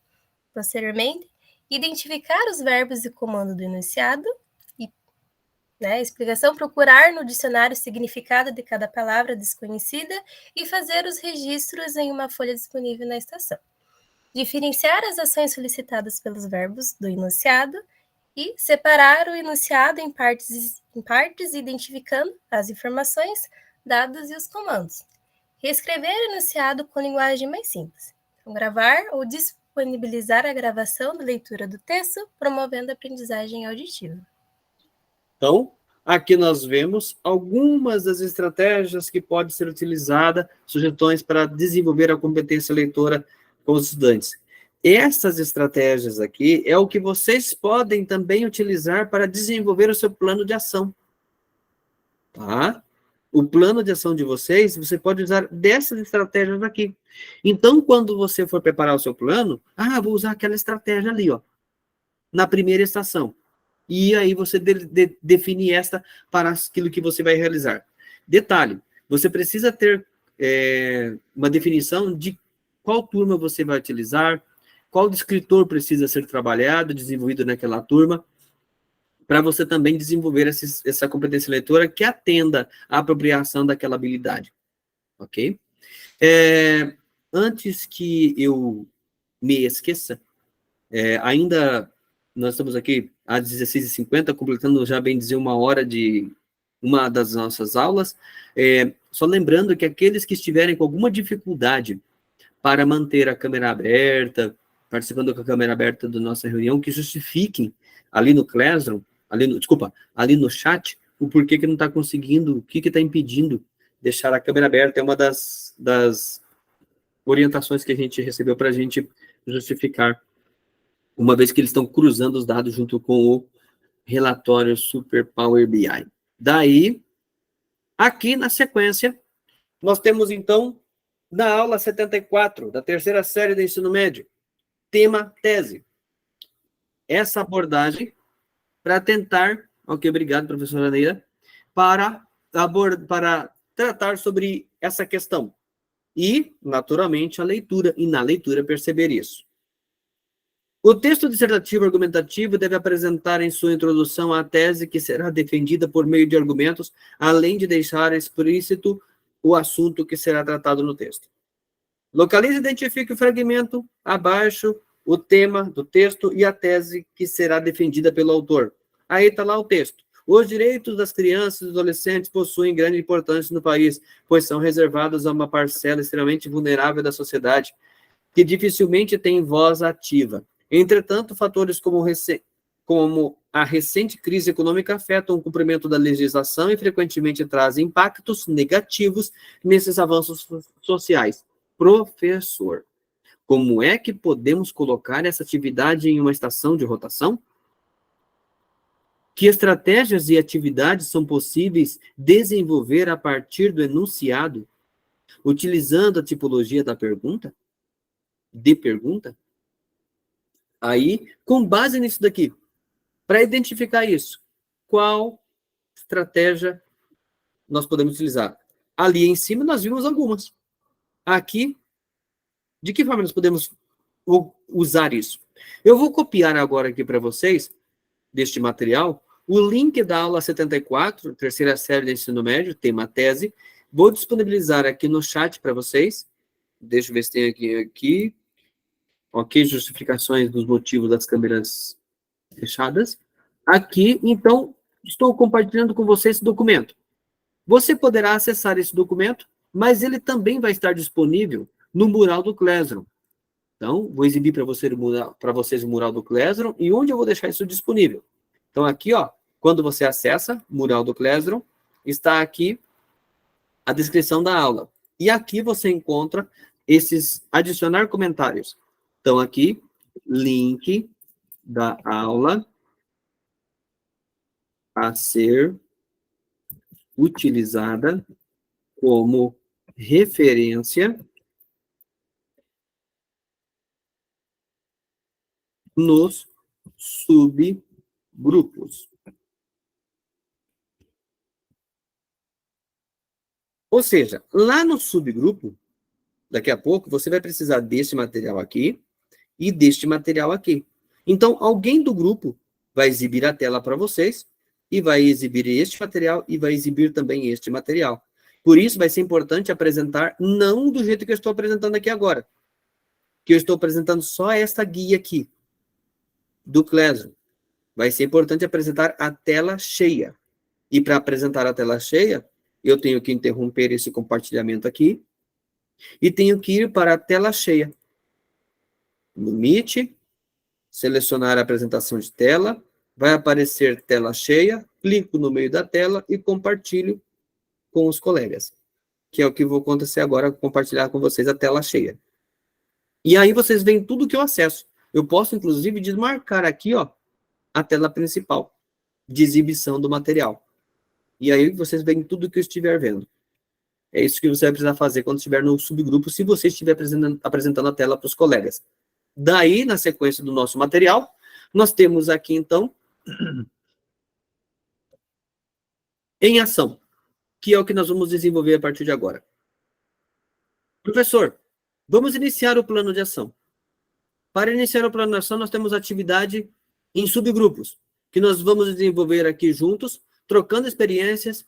Posteriormente, identificar os verbos e comando do enunciado e, explicação, procurar no dicionário o significado de cada palavra desconhecida e fazer os registros em uma folha disponível na estação. Diferenciar as ações solicitadas pelos verbos do enunciado e separar o enunciado em partes, identificando as informações, dados e os comandos. Reescrever o enunciado com linguagem mais simples. Então, gravar ou disponibilizar a gravação da leitura do texto, promovendo a aprendizagem auditiva. Então, aqui nós vemos algumas das estratégias que podem ser utilizadas, sugestões para desenvolver a competência leitora com os estudantes. Essas estratégias aqui é o que vocês podem também utilizar para desenvolver o seu plano de ação. Tá? O plano de ação de vocês, você pode usar dessas estratégias aqui. Então, quando você for preparar o seu plano, vou usar aquela estratégia ali, ó, na primeira estação. E aí você define esta para aquilo que você vai realizar. Detalhe, você precisa ter uma definição de qual turma você vai utilizar, qual descritor precisa ser trabalhado, desenvolvido naquela turma, para você também desenvolver essa competência leitora que atenda à apropriação daquela habilidade. Ok? Antes que eu me esqueça, ainda nós estamos aqui às 16h50, completando já bem dizer 1 hora de uma das nossas aulas, só lembrando que aqueles que estiverem com alguma dificuldade para manter a câmera aberta, participando com a câmera aberta da nossa reunião, que justifiquem ali no Classroom, ali no chat, o porquê que não está conseguindo, o que está impedindo deixar a câmera aberta. É uma das orientações que a gente recebeu para a gente justificar, uma vez que eles estão cruzando os dados junto com o relatório Super Power BI. Daí, aqui na sequência, nós temos então, na aula 74, da terceira série do ensino médio, tema tese. Essa abordagem para tentar, ok, obrigado, professora Neira, para tratar sobre essa questão. E, naturalmente, a leitura, e na leitura perceber isso. O texto dissertativo argumentativo deve apresentar em sua introdução a tese que será defendida por meio de argumentos, além de deixar explícito o assunto que será tratado no texto. Localize e identifique o fragmento abaixo, o tema do texto e a tese que será defendida pelo autor. Aí está lá o texto. Os direitos das crianças e adolescentes possuem grande importância no país, pois são reservados a uma parcela extremamente vulnerável da sociedade, que dificilmente tem voz ativa. Entretanto, fatores como a recente crise econômica afetam o cumprimento da legislação e frequentemente trazem impactos negativos nesses avanços sociais. Professor, como é que podemos colocar essa atividade em uma estação de rotação? Que estratégias e atividades são possíveis desenvolver a partir do enunciado, utilizando a tipologia da pergunta? De pergunta? Aí, com base nisso daqui, para identificar isso, qual estratégia nós podemos utilizar? Ali em cima nós vimos algumas. Aqui, de que forma nós podemos usar isso? Eu vou copiar agora aqui para vocês, deste material, o link da aula 74, terceira série do ensino médio, tema tese. Vou disponibilizar aqui no chat para vocês. Deixa eu ver se tem aqui. Ok, justificações dos motivos das câmeras fechadas. Aqui, então, estou compartilhando com você esse documento. Você poderá acessar esse documento, mas ele também vai estar disponível no mural do Classroom. Então, vou exibir para vocês o mural do Classroom e onde eu vou deixar isso disponível. Então, aqui, ó, quando você acessa o mural do Classroom, está aqui a descrição da aula. E aqui você encontra esses adicionar comentários. Então, aqui, link da aula a ser utilizada como referência nos subgrupos. Ou seja, lá no subgrupo, daqui a pouco, você vai precisar deste material aqui e deste material aqui. Então, alguém do grupo vai exibir a tela para vocês e vai exibir este material e vai exibir também este material. Por isso, vai ser importante apresentar não do jeito que eu estou apresentando aqui agora, que eu estou apresentando só esta guia aqui, do Classroom. Vai ser importante apresentar a tela cheia. E para apresentar a tela cheia, eu tenho que interromper esse compartilhamento aqui e tenho que ir para a tela cheia. No Meet, selecionar a apresentação de tela, vai aparecer tela cheia, clico no meio da tela e compartilho com os colegas, que é o que vou acontecer agora, compartilhar com vocês a tela cheia. E aí vocês veem tudo que eu acesso. Eu posso, inclusive, desmarcar aqui, ó, a tela principal de exibição do material. E aí vocês veem tudo que eu estiver vendo. É isso que você vai precisar fazer quando estiver no subgrupo, se você estiver apresentando a tela para os colegas. Daí, na sequência do nosso material, nós temos aqui, então, em ação, que é o que nós vamos desenvolver a partir de agora. Professor, vamos iniciar o plano de ação. Para iniciar o plano de ação, nós temos atividade em subgrupos, que nós vamos desenvolver aqui juntos, trocando experiências,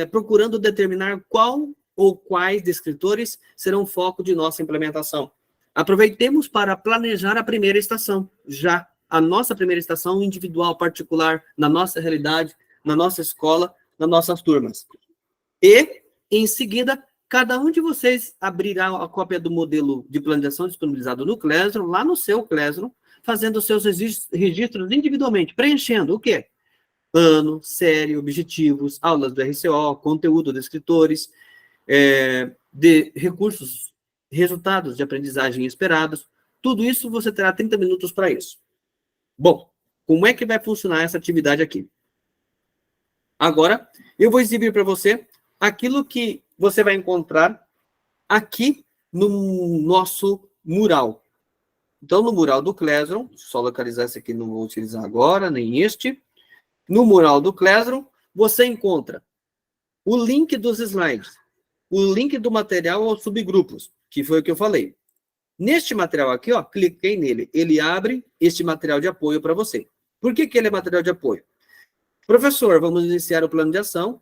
procurando determinar qual ou quais descritores serão o foco de nossa implementação. Aproveitemos para planejar a primeira estação, já a nossa primeira estação individual, particular, na nossa realidade, na nossa escola, nas nossas turmas. E, em seguida, cada um de vocês abrirá a cópia do modelo de plano de ação disponibilizado no Classroom, lá no seu Classroom, fazendo os seus registros individualmente, preenchendo o quê? Ano, série, objetivos, aulas do RCO, conteúdo de escritores, de recursos, resultados de aprendizagem esperados. Tudo isso você terá 30 minutos para isso. Bom, como é que vai funcionar essa atividade aqui? Agora, eu vou exibir para você aquilo que você vai encontrar aqui no nosso mural. Então, no mural do Classroom, só localizar esse aqui, não vou utilizar agora, nem este. No mural do Classroom, você encontra o link dos slides, o link do material aos subgrupos, que foi o que eu falei. Neste material aqui, ó, cliquei nele, ele abre este material de apoio para você. Por que ele é material de apoio? Professor, vamos iniciar o plano de ação.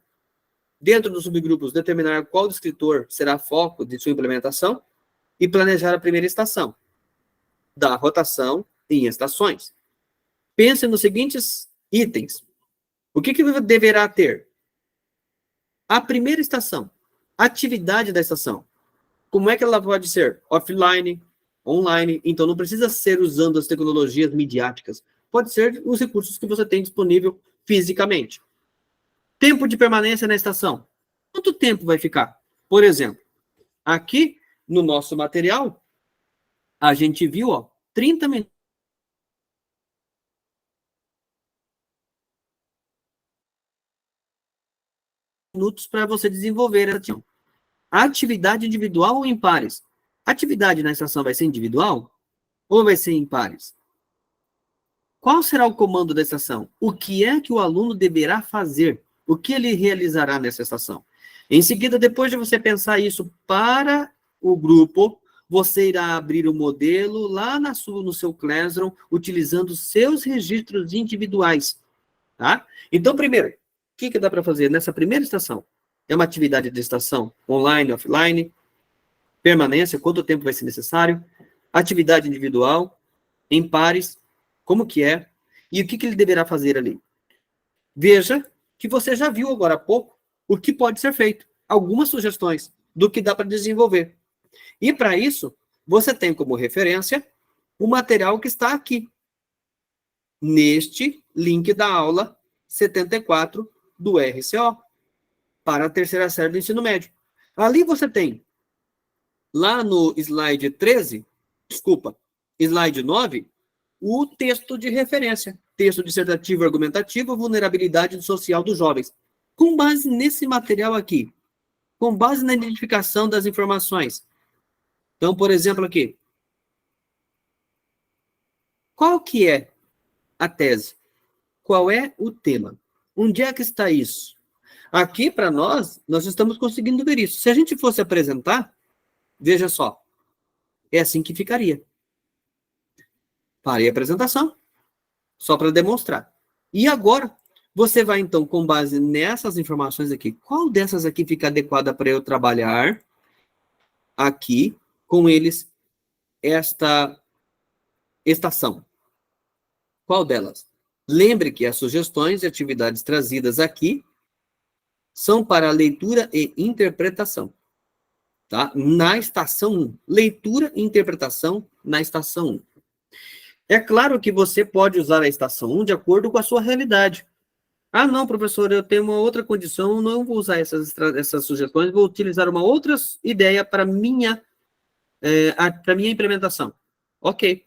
Dentro dos subgrupos, determinar qual descritor será foco de sua implementação e planejar a primeira estação da rotação em estações. Pense nos seguintes itens. O que deverá ter? A primeira estação, atividade da estação. Como é que ela pode ser? Offline, online, então não precisa ser usando as tecnologias midiáticas. Pode ser os recursos que você tem disponível fisicamente. Tempo de permanência na estação. Quanto tempo vai ficar? Por exemplo, aqui no nosso material, a gente viu, ó, 30 minutos para você desenvolver essa atividade. Atividade individual ou em pares? Atividade na estação vai ser individual ou vai ser em pares? Qual será o comando da estação? O que é que o aluno deverá fazer? O que ele realizará nessa estação? Em seguida, depois de você pensar isso para o grupo, você irá abrir o modelo lá no seu Classroom, utilizando seus registros individuais. Tá? Então, primeiro, o que dá para fazer nessa primeira estação? É uma atividade de estação online, offline, permanência, quanto tempo vai ser necessário, atividade individual, em pares, como que é, e o que ele deverá fazer ali. Veja que você já viu agora há pouco o que pode ser feito, algumas sugestões do que dá para desenvolver. E para isso, você tem como referência o material que está aqui, neste link da aula 74 do RCO, para a terceira série do ensino médio. Ali você tem, lá no slide 9, o texto de referência, texto dissertativo argumentativo, vulnerabilidade social dos jovens. Com base nesse material aqui, com base na identificação das informações. Então, por exemplo, aqui. Qual que é a tese? Qual é o tema? Onde é que está isso? Aqui, para nós estamos conseguindo ver isso. Se a gente fosse apresentar, veja só, é assim que ficaria. Parei a apresentação, só para demonstrar. E agora, você vai, então, com base nessas informações aqui, qual dessas aqui fica adequada para eu trabalhar aqui com eles, esta estação? Qual delas? Lembre que as sugestões e atividades trazidas aqui são para leitura e interpretação. Tá? Na estação 1. Leitura e interpretação na estação 1. É claro que você pode usar a estação 1 de acordo com a sua realidade. Ah, não, professor, eu tenho uma outra condição, não vou usar essas sugestões, vou utilizar uma outra ideia para minha implementação. Ok.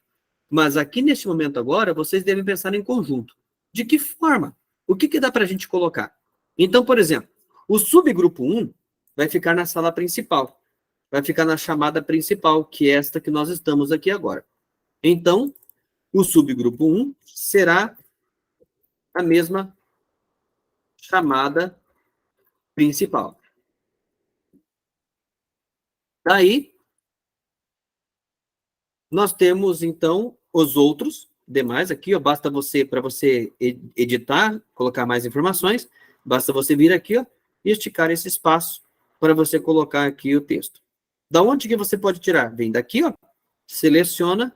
Mas aqui, neste momento agora, vocês devem pensar em conjunto. De que forma? O que dá para a gente colocar? Então, por exemplo, o subgrupo 1 vai ficar na sala principal. Vai ficar na chamada principal, que é esta que nós estamos aqui agora. Então, o subgrupo 1 será a mesma chamada principal. Daí, nós temos, então, os outros demais aqui, ó, basta você, para você editar, colocar mais informações, basta você vir aqui, ó, e esticar esse espaço para você colocar aqui o texto. Da onde que você pode tirar? Vem daqui, ó, seleciona,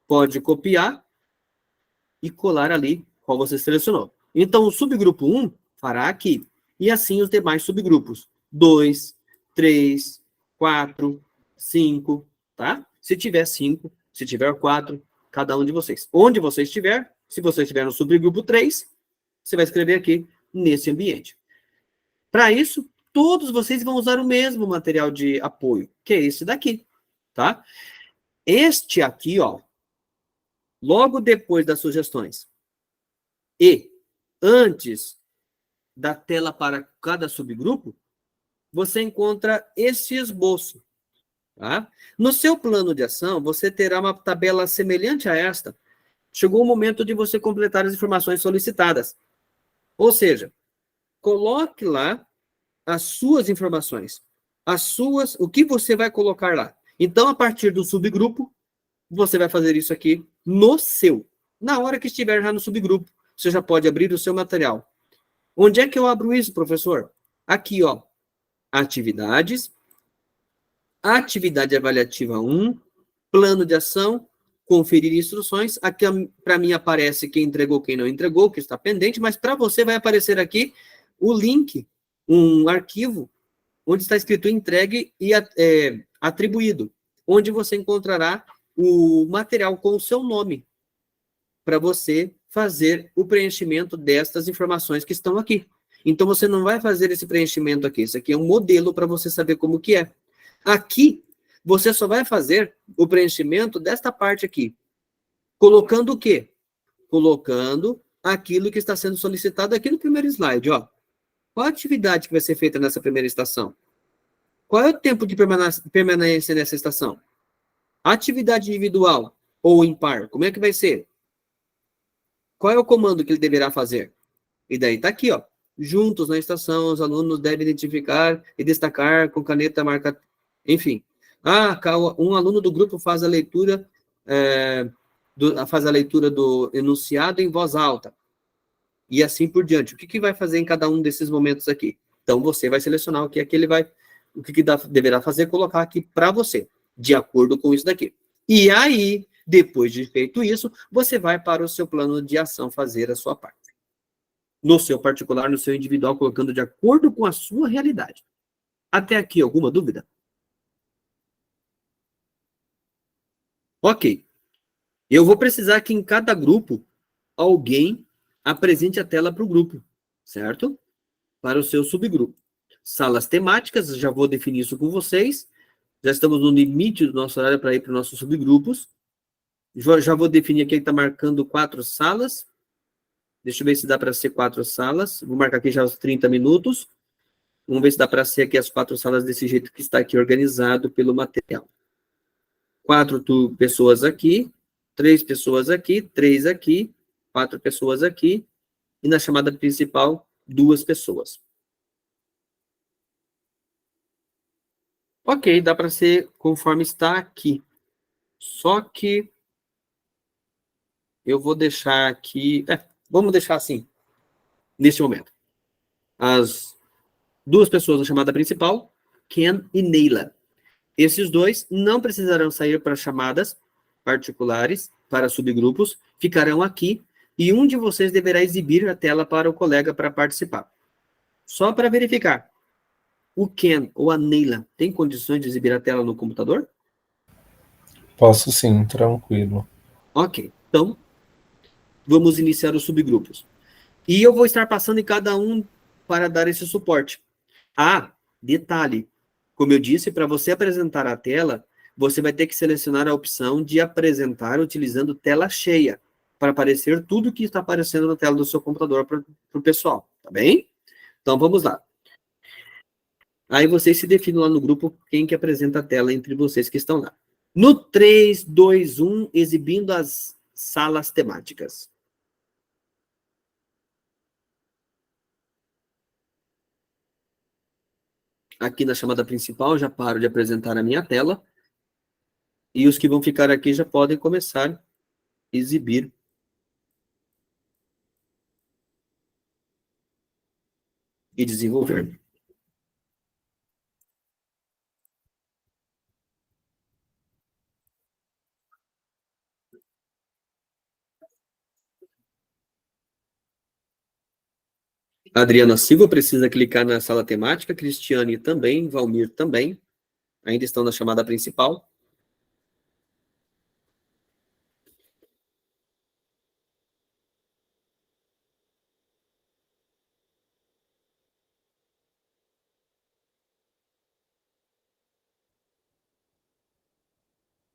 pode copiar e colar ali qual você selecionou. Então, o subgrupo 1 fará aqui, e assim os demais subgrupos. 2, 3, 4, 5, tá? Se tiver 5, se tiver 4, cada um de vocês. Onde você estiver, se você estiver no subgrupo 3, você vai escrever aqui nesse ambiente. Para isso, todos vocês vão usar o mesmo material de apoio, que é esse daqui, tá? Este aqui, ó, logo depois das sugestões e antes da tela para cada subgrupo, você encontra esse esboço. Tá? No seu plano de ação, você terá uma tabela semelhante a esta. Chegou o momento de você completar as informações solicitadas. Ou seja, coloque lá as suas informações, o que você vai colocar lá. Então, a partir do subgrupo, você vai fazer isso aqui no seu. Na hora que estiver já no subgrupo, você já pode abrir o seu material. Onde é que eu abro isso, professor? Aqui, ó. Atividades, atividade avaliativa 1, plano de ação, conferir instruções. Aqui para mim aparece quem entregou, quem não entregou, que está pendente, mas para você vai aparecer aqui o link, um arquivo, onde está escrito entregue e atribuído, onde você encontrará o material com o seu nome, para você fazer o preenchimento destas informações que estão aqui. Então, você não vai fazer esse preenchimento aqui. Isso aqui é um modelo para você saber como que é. Aqui, você só vai fazer o preenchimento desta parte aqui. Colocando o quê? Colocando aquilo que está sendo solicitado aqui no primeiro slide, ó. Qual a atividade que vai ser feita nessa primeira estação? Qual é o tempo de permanência nessa estação? Atividade individual ou impar, como é que vai ser? Qual é o comando que ele deverá fazer? E daí tá aqui, ó. Juntos na estação, os alunos devem identificar e destacar com caneta marca... Enfim. Um aluno do grupo faz a leitura do enunciado em voz alta. E assim por diante. O que vai fazer em cada um desses momentos aqui? Então, você vai selecionar o que deverá fazer, colocar aqui para você, de acordo com isso daqui. E aí, depois de feito isso, você vai para o seu plano de ação fazer a sua parte. No seu particular, no seu individual, colocando de acordo com a sua realidade. Até aqui, alguma dúvida? Ok. Eu vou precisar que em cada grupo, alguém apresente a tela para o grupo, certo? Para o seu subgrupo. Salas temáticas, já vou definir isso com vocês. Já estamos no limite do nosso horário para ir para os nossos subgrupos. Já vou definir aqui que está marcando 4 salas. Deixa eu ver se dá para ser 4 salas. Vou marcar aqui já os 30 minutos. Vamos ver se dá para ser aqui as 4 salas desse jeito que está aqui organizado pelo material. 4 pessoas aqui, 3 pessoas aqui, 3 aqui, 4 pessoas aqui. E na chamada principal, 2 pessoas. Ok, dá para ser conforme está aqui. Só que eu vou deixar aqui... vamos deixar assim, neste momento. As 2 pessoas da chamada principal, Ken e Neila. Esses 2 não precisarão sair para chamadas particulares, para subgrupos, ficarão aqui, e um de vocês deverá exibir a tela para o colega para participar. Só para verificar. O Ken ou a Neila tem condições de exibir a tela no computador? Posso sim, tranquilo. Ok, então, vamos iniciar os subgrupos. E eu vou estar passando em cada um para dar esse suporte. Detalhe, como eu disse, para você apresentar a tela, você vai ter que selecionar a opção de apresentar utilizando tela cheia, para aparecer tudo que está aparecendo na tela do seu computador para o pessoal, tá bem? Então, vamos lá. Aí vocês se definem lá no grupo quem que apresenta a tela entre vocês que estão lá. No 3, 2, 1, exibindo as salas temáticas. Aqui na chamada principal, já paro de apresentar a minha tela. E os que vão ficar aqui já podem começar a exibir. E desenvolver. Adriana Silva precisa clicar na sala temática, Cristiane também, Valmir também, ainda estão na chamada principal.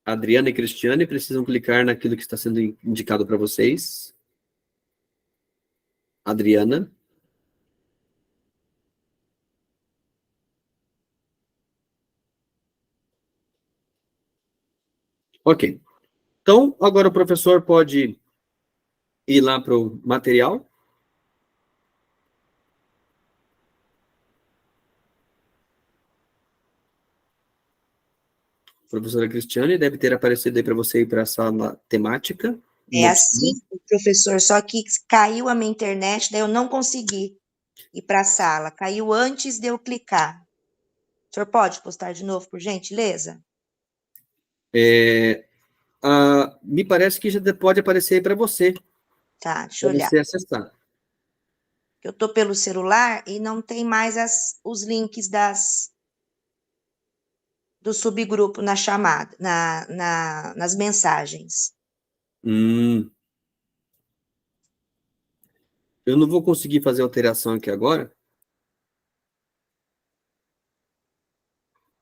Adriana e Cristiane precisam clicar naquilo que está sendo indicado para vocês. Adriana. Ok. Então, agora o professor pode ir lá para o material. Professora Cristiane, deve ter aparecido aí para você ir para a sala temática. É assim, professor, só que caiu a minha internet, daí eu não consegui ir para a sala. Caiu antes de eu clicar. O senhor pode postar de novo, por gentileza? me parece que já pode aparecer aí para você. Tá, deixa eu Para olhar. você acessar. Eu estou pelo celular e não tem mais os links do subgrupo na chamada, nas mensagens. Eu não vou conseguir fazer alteração aqui agora,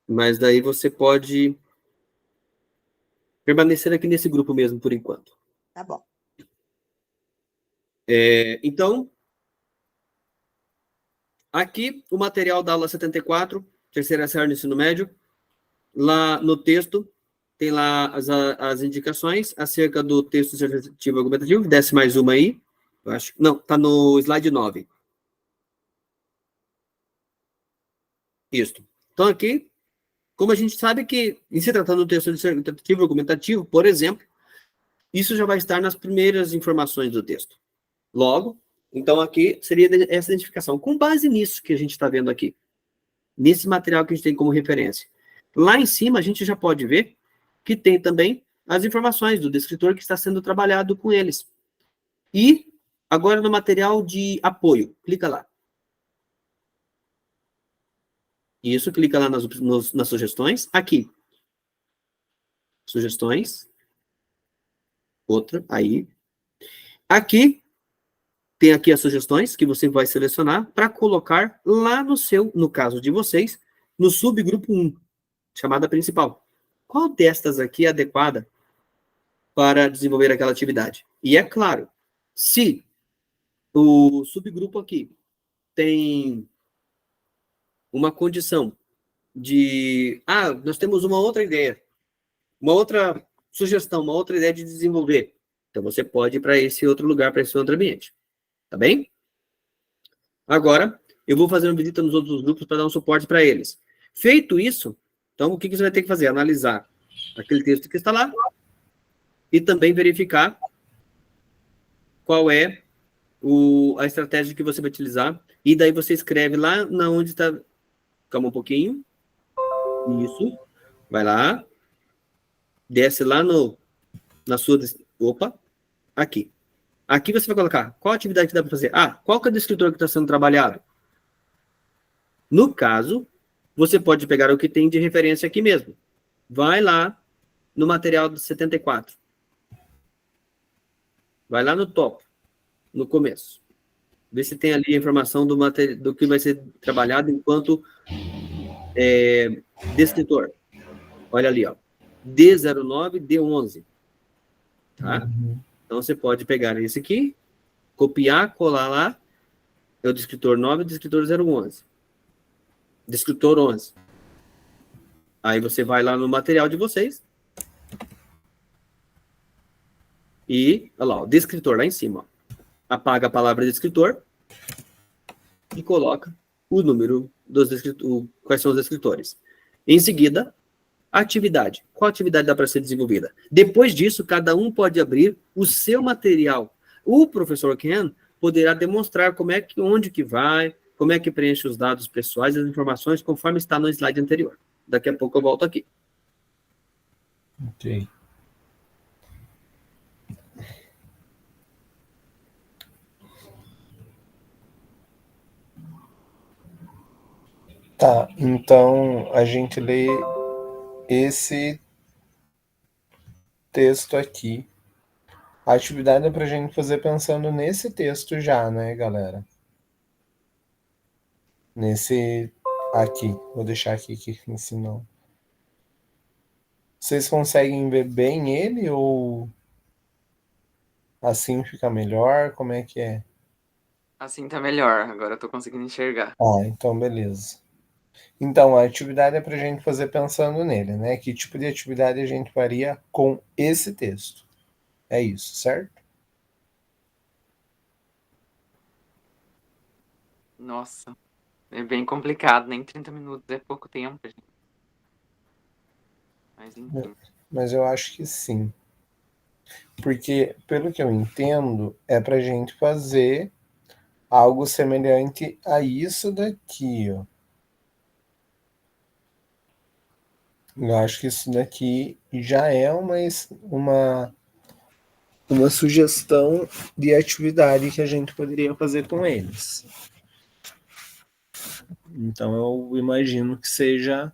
mas daí você pode permanecer aqui nesse grupo mesmo por enquanto. Tá bom. Então, aqui o material da aula 74, terceira série do ensino médio, lá no texto tem lá as indicações acerca do texto dissertativo argumentativo, desce mais uma aí, eu acho. Não, tá no slide 9. Isso. Então aqui, como a gente sabe que, em se tratando do texto dissertativo argumentativo, por exemplo, isso já vai estar nas primeiras informações do texto. Logo, então aqui seria essa identificação. Com base nisso que a gente está vendo aqui, nesse material que a gente tem como referência. Lá em cima, a gente já pode ver que tem também as informações do descritor que está sendo trabalhado com eles. E agora no material de apoio, clica lá. Isso, clica lá nas sugestões. Aqui. Sugestões. Outra, aí. Aqui, tem aqui as sugestões que você vai selecionar para colocar lá no caso de vocês, no subgrupo 1, chamada principal. Qual destas aqui é adequada para desenvolver aquela atividade? E é claro, se o subgrupo aqui tem uma condição de, nós temos uma outra ideia, uma outra sugestão, uma outra ideia de desenvolver, então você pode ir para esse outro lugar, para esse outro ambiente. Tá bem? Agora, eu vou fazer uma visita nos outros grupos para dar um suporte para eles. Feito isso, então o que você vai ter que fazer? Analisar aquele texto que está lá e também verificar qual é a estratégia que você vai utilizar. E daí você escreve lá na onde está... Calma um pouquinho. Isso. Vai lá. Desce lá na sua... Opa. Aqui. Aqui você vai colocar qual atividade que dá para fazer. Qual que é o descritor que está sendo trabalhado? No caso, você pode pegar o que tem de referência aqui mesmo. Vai lá no material do 74. Vai lá no top, no começo. Vê se tem ali a informação do que vai ser trabalhado enquanto descritor. Olha ali, ó. D09, D11. Tá? Então, você pode pegar esse aqui, copiar, colar lá, é o descritor 9 e o descritor 011. Descritor 11. Aí você vai lá no material de vocês e, olha lá, o descritor lá em cima. Ó. Apaga a palavra descritor e coloca o número dos descritores, quais são os descritores. Em seguida, atividade. Qual atividade dá para ser desenvolvida? Depois disso, cada um pode abrir o seu material. O professor Ken poderá demonstrar onde que vai, como é que preenche os dados pessoais e as informações, conforme está no slide anterior. Daqui a pouco eu volto aqui. Ok. Tá, então a gente lê esse texto aqui. A atividade é para a gente fazer pensando nesse texto já, né, galera? Nesse aqui. Vou deixar aqui que senão. Vocês conseguem ver bem ele ou assim fica melhor? Como é que é? Assim tá melhor, agora eu tô conseguindo enxergar. Então beleza. Então, a atividade é para a gente fazer pensando nele, né? Que tipo de atividade a gente faria com esse texto? É isso, certo? Nossa, é bem complicado, nem 30 minutos é pouco tempo, gente. Mas enfim. Mas eu acho que sim. Porque, pelo que eu entendo, é para a gente fazer algo semelhante a isso daqui, ó. Eu acho que isso daqui já é uma sugestão de atividade que a gente poderia fazer com eles. Então, eu imagino que seja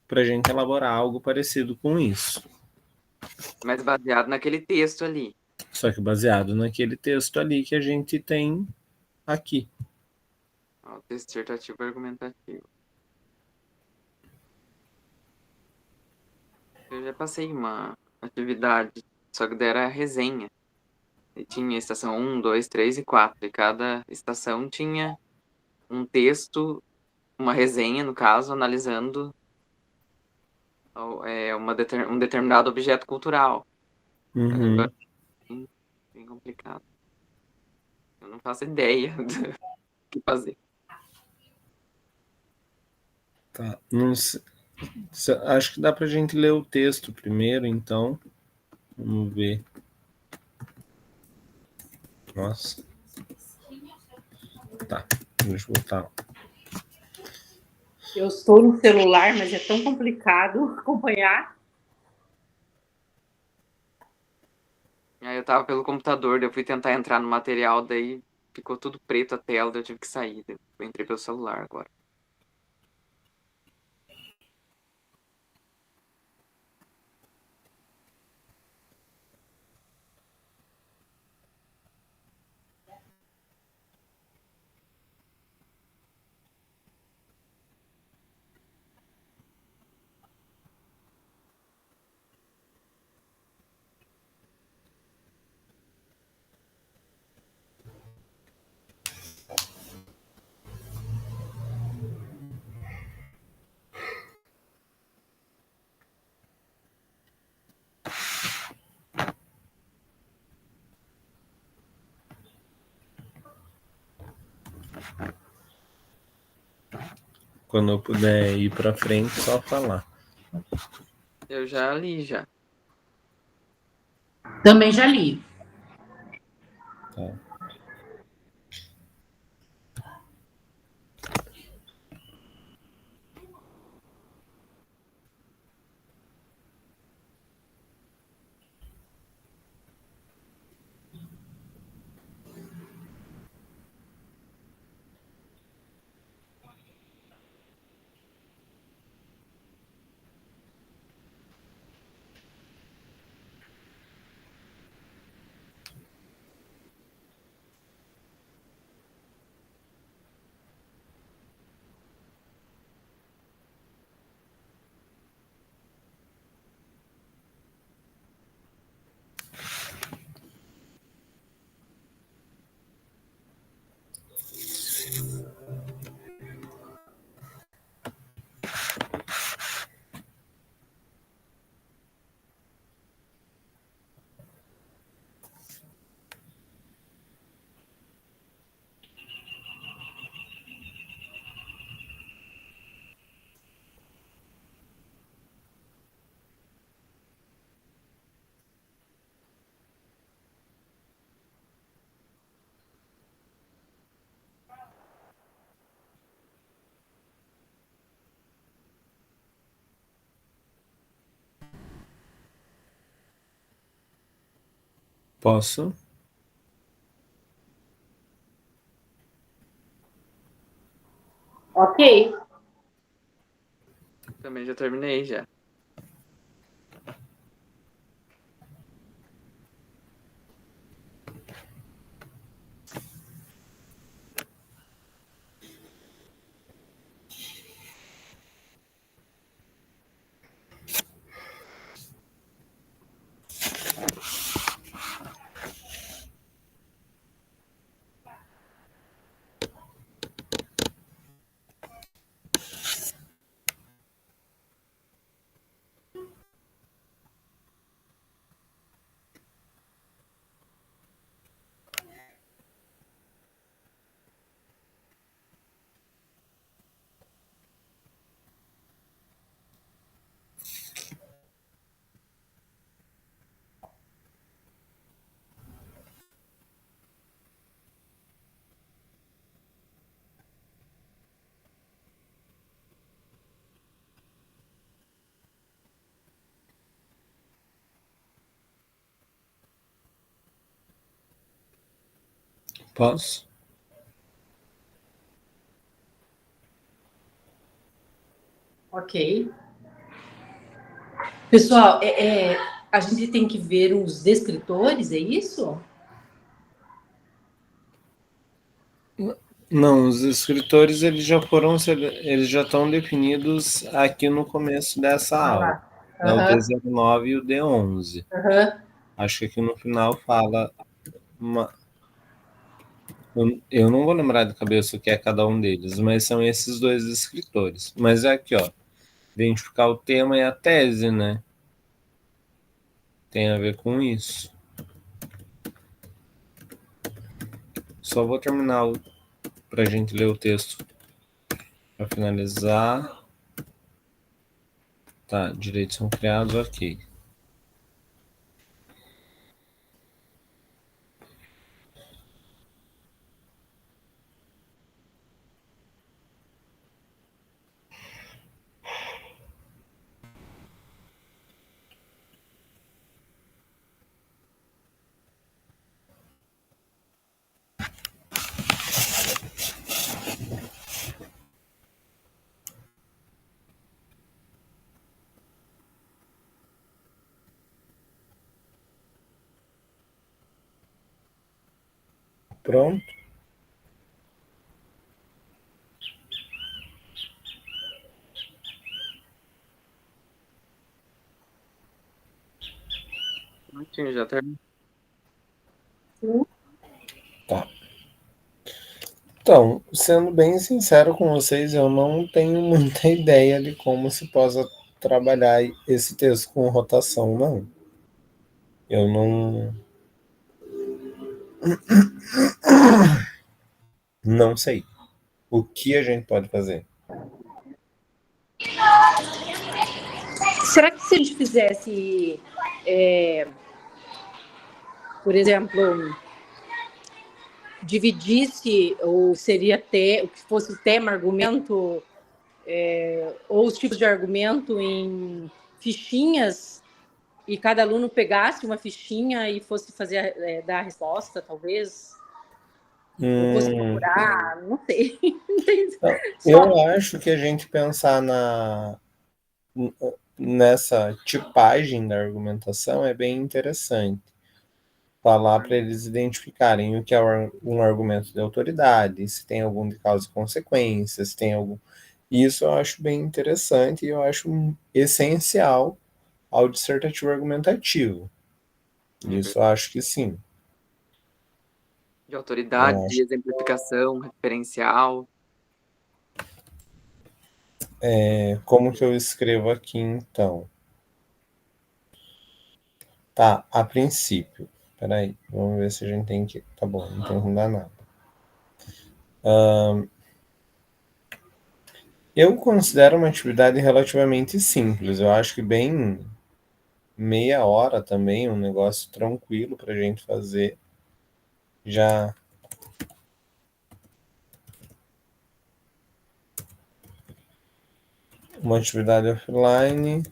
para a gente elaborar algo parecido com isso. Mas baseado naquele texto ali. Só que baseado naquele texto ali que a gente tem aqui. Ó, texto dissertativo e argumentativo. Eu já passei uma atividade, só que daí era resenha. E tinha estação 1, 2, 3 e 4. E cada estação tinha um texto, uma resenha, no caso, analisando um determinado objeto cultural. Uhum. Agora, bem complicado. Eu não faço ideia do que fazer. Tá. Não sei. Acho que dá para a gente ler o texto primeiro, então. Vamos ver. Nossa. Tá, deixa eu voltar. Eu estou no celular, mas é tão complicado acompanhar. Aí eu tava pelo computador, daí eu fui tentar entrar no material, daí ficou tudo preto a tela, daí eu tive que sair. Daí eu entrei pelo celular agora. Quando eu puder ir para frente, só falar. Eu já li, já. Também já li. Tá. Posso? Ok. Também já terminei, já. Posso? Ok. Pessoal, a gente tem que ver os descritores, é isso? Não, os escritores eles já estão definidos aqui no começo dessa aula. É o D09 e o D11. Acho que aqui no final fala eu não vou lembrar de cabeça o que é cada um deles, mas são esses dois escritores. Mas é aqui, ó, identificar o tema e a tese, né? Tem a ver com isso. Só vou terminar para a gente ler o texto para finalizar. Tá, direitos são criados, ok. Pronto? Já terminou. Tá. Então, sendo bem sincero com vocês, eu não tenho muita ideia de como se possa trabalhar esse texto com rotação, não. Eu não sei. O que a gente pode fazer? Será que se a gente fizesse, por exemplo, dividisse, ou seria o que fosse o tema, argumento, ou os tipos de argumento em fichinhas, e cada aluno pegasse uma fichinha e fosse fazer, dar a resposta, talvez? Ou fosse procurar, não sei. Eu acho que a gente pensar nessa tipagem da argumentação é bem interessante. Falar para eles identificarem o que é um argumento de autoridade, se tem algum de causa e consequência, se tem algum... Isso eu acho bem interessante e eu acho essencial ao dissertativo argumentativo. Isso eu acho que sim. De autoridade, de exemplificação, referencial. Como que eu escrevo aqui, então? Tá, a princípio. Peraí, vamos ver se a gente tem que... Tá bom, então não dá nada. Eu considero uma atividade relativamente simples. Eu acho que bem meia hora também, um negócio tranquilo para a gente fazer. Já... Uma atividade offline.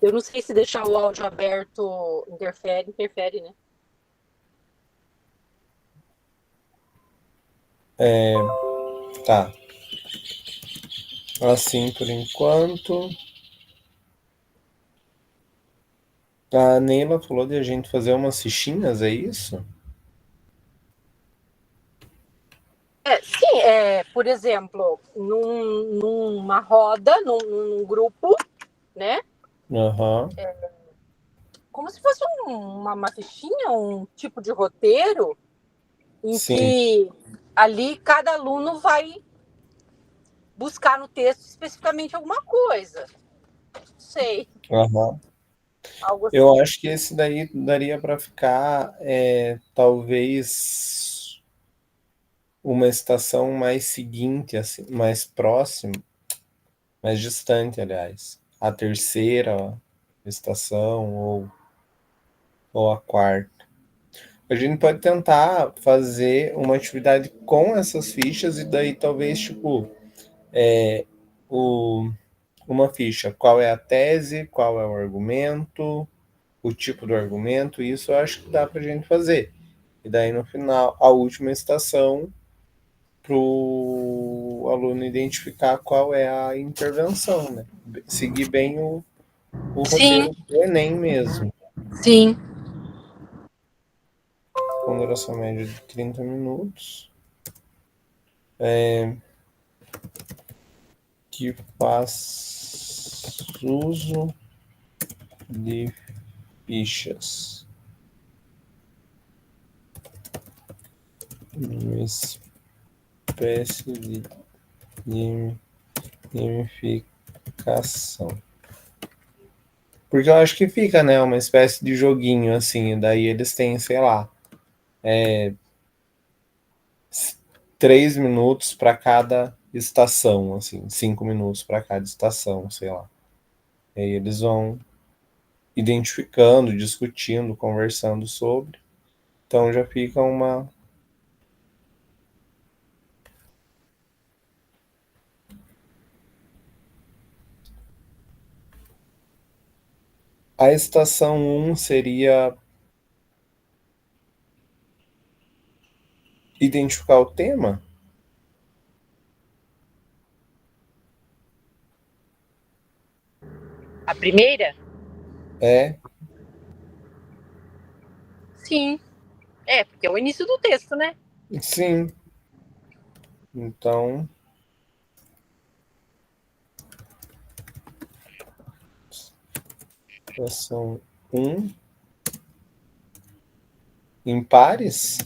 Eu não sei se deixar o áudio aberto interfere, né? Tá. Assim por enquanto. A Neila falou de a gente fazer umas fichinhas, é isso? Sim, por exemplo, numa roda, num grupo, né? Aham. Como se fosse uma fichinha, um tipo de roteiro, em Sim. que ali cada aluno vai buscar no texto especificamente alguma coisa. Não sei. Aham. Algo assim. Eu acho que esse daí daria para ficar, talvez, uma estação mais seguinte, assim, mais próxima, mais distante, aliás. A terceira estação ou a quarta. A gente pode tentar fazer uma atividade com essas fichas e daí talvez, tipo, o uma ficha. Qual é a tese, qual é o argumento, o tipo do argumento, isso eu acho que dá para a gente fazer. E daí, no final, a última estação, para o aluno identificar qual é a intervenção, né? Seguir bem o roteiro do Enem mesmo. Sim. Com duração média de 30 minutos. Que faz uso de fichas. Uma espécie de gamificação. Porque eu acho que fica, né, uma espécie de joguinho, assim, e daí eles têm, sei lá, 3 minutos para cada estação, assim, 5 minutos para cada estação, sei lá. E aí eles vão identificando, discutindo, conversando sobre. Então já fica uma... A estação 1 seria identificar o tema? A primeira? Sim. Porque é o início do texto, né? Sim. Então... Estação 1. Em pares?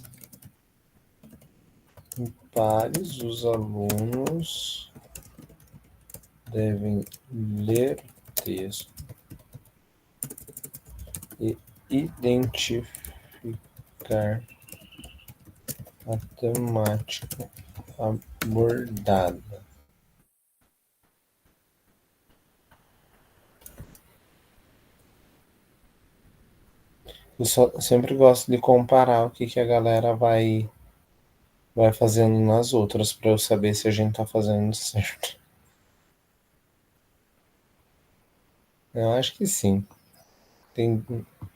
Em pares, os alunos devem ler o texto e identificar a temática abordada. Eu sempre gosto de comparar o que a galera vai fazendo nas outras para eu saber se a gente tá fazendo certo. Eu acho que sim.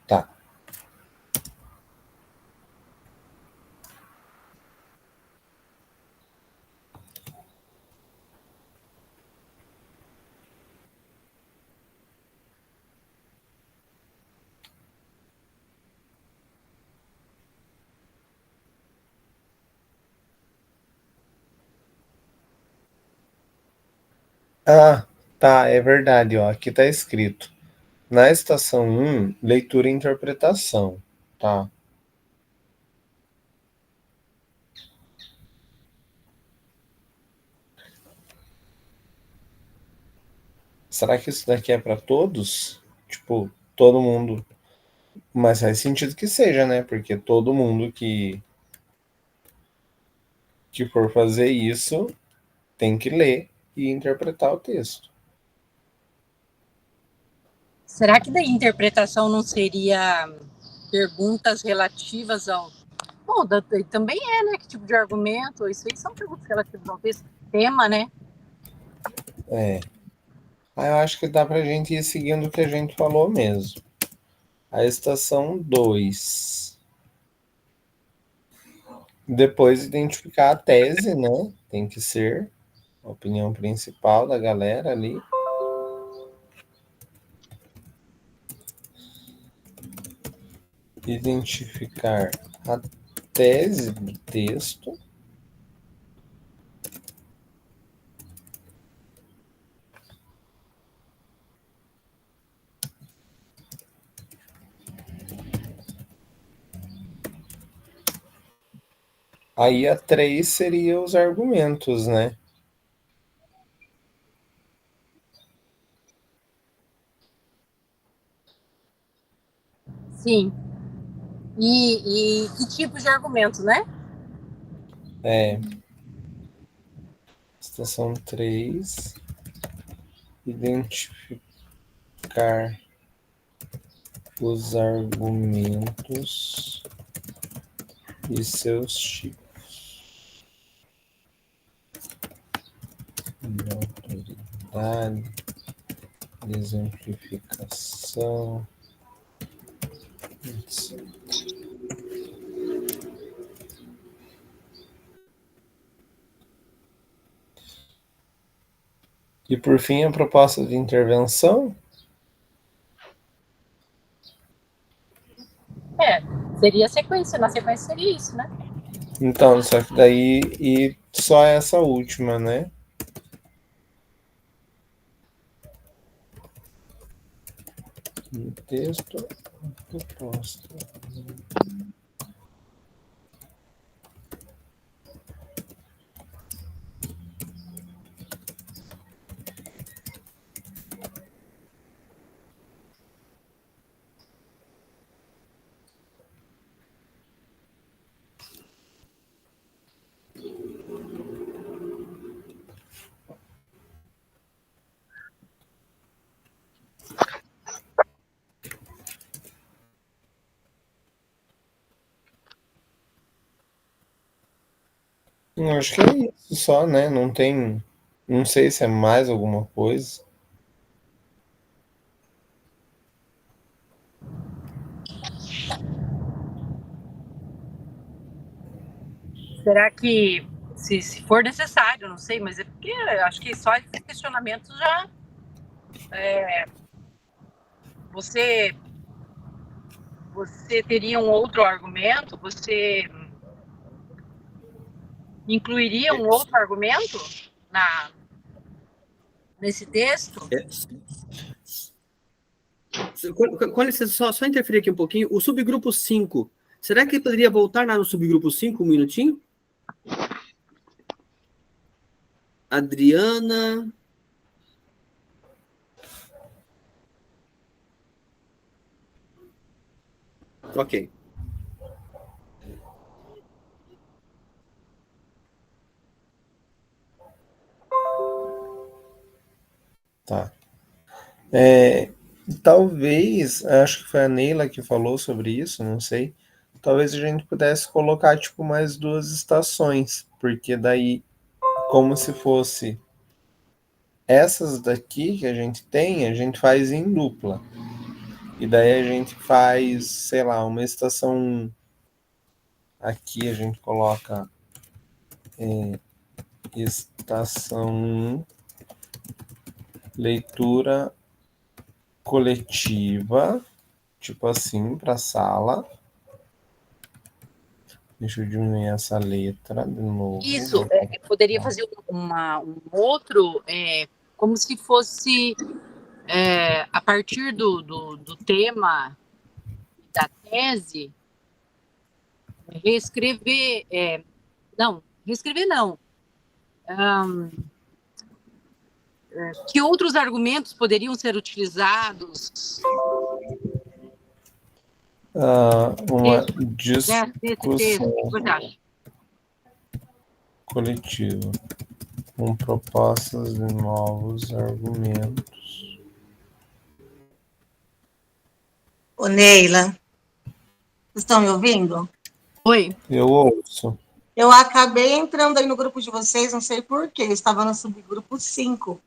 Tá. Ah, tá, é verdade, ó. Aqui tá escrito. Na estação 1, leitura e interpretação, tá? Será que isso daqui é para todos? Tipo, todo mundo. Mas faz sentido que seja, né? Porque todo mundo que for fazer isso tem que ler e interpretar o texto. Será que daí interpretação não seria perguntas relativas ao... Bom, também né? Que tipo de argumento? Isso aí são perguntas relativas ao texto. Tema, né? Eu acho que dá pra gente ir seguindo o que a gente falou mesmo. A estação 2. Depois identificar a tese, né? Tem que ser a opinião principal da galera ali. Identificar a tese do texto. Aí a 3 seria os argumentos, né? Sim. E que tipo de argumento, né? Estação 3. Identificar os argumentos e seus tipos de autoridade exemplificação. E por fim, a proposta de intervenção. Seria a sequência. Na sequência seria isso, né? Então, só que daí e só essa última, né? No texto, proposta. Eu acho que é isso só, né? Não tem. Não sei se é mais alguma coisa. Será que, se for necessário, não sei, mas é porque eu acho que só esse questionamento já. Você teria um outro argumento? Você incluiria um outro argumento nesse texto? Com licença, só interferir aqui um pouquinho. O subgrupo 5, será que ele poderia voltar lá no subgrupo 5 um minutinho? Adriana. Ok. Tá. Talvez, acho que foi a Neila que falou sobre isso, não sei. Talvez a gente pudesse colocar tipo mais 2 estações, porque daí como se fosse essas daqui que a gente faz em dupla. E daí a gente faz, sei lá, uma estação aqui a gente coloca estação 1, leitura coletiva, tipo assim, para a sala. Deixa eu diminuir essa letra de novo. Isso, poderia fazer um outro, como se fosse a partir do tema da tese, reescrever, reescrever não. Que outros argumentos poderiam ser utilizados? Uma discussão coletiva com propostas de novos argumentos. Ô, Neila, vocês estão me ouvindo? Oi. Eu ouço. Eu acabei entrando aí no grupo de vocês, não sei porquê, eu estava no subgrupo 5.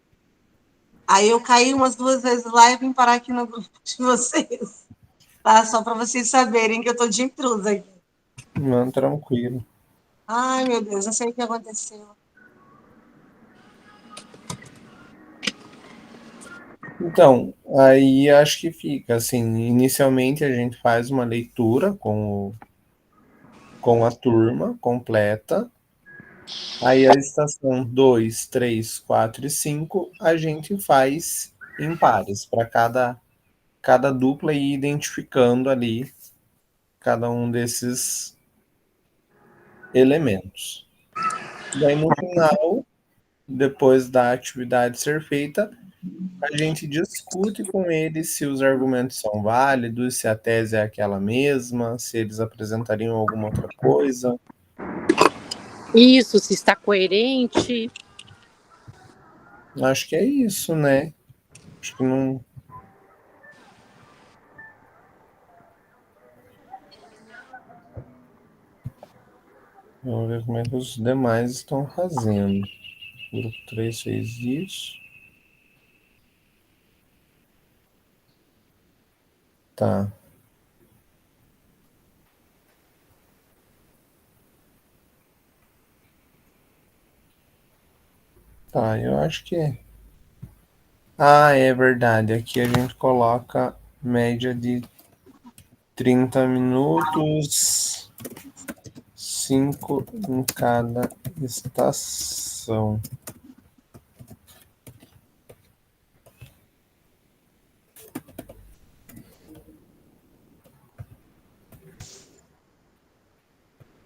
Aí eu caí umas 2 vezes lá e vim parar aqui no grupo de vocês. Tá? Só para vocês saberem que eu estou de intrusa aqui. Não, tranquilo. Ai, meu Deus, não sei o que aconteceu. Então, aí acho que fica assim, inicialmente a gente faz uma leitura com a turma completa. Aí a estação 2, 3, 4 e 5 a gente faz em pares, para cada dupla ir identificando ali cada um desses elementos. Daí no final, depois da atividade ser feita, a gente discute com eles se os argumentos são válidos, se a tese é aquela mesma, se eles apresentariam alguma outra coisa. Isso, se está coerente. Acho que é isso, né? Acho que não. Vamos ver como é que os demais estão fazendo. O grupo 3 fez isso. Tá. Tá, eu acho que é. Ah, é verdade. Aqui a gente coloca média de 30 minutos, 5 em cada estação.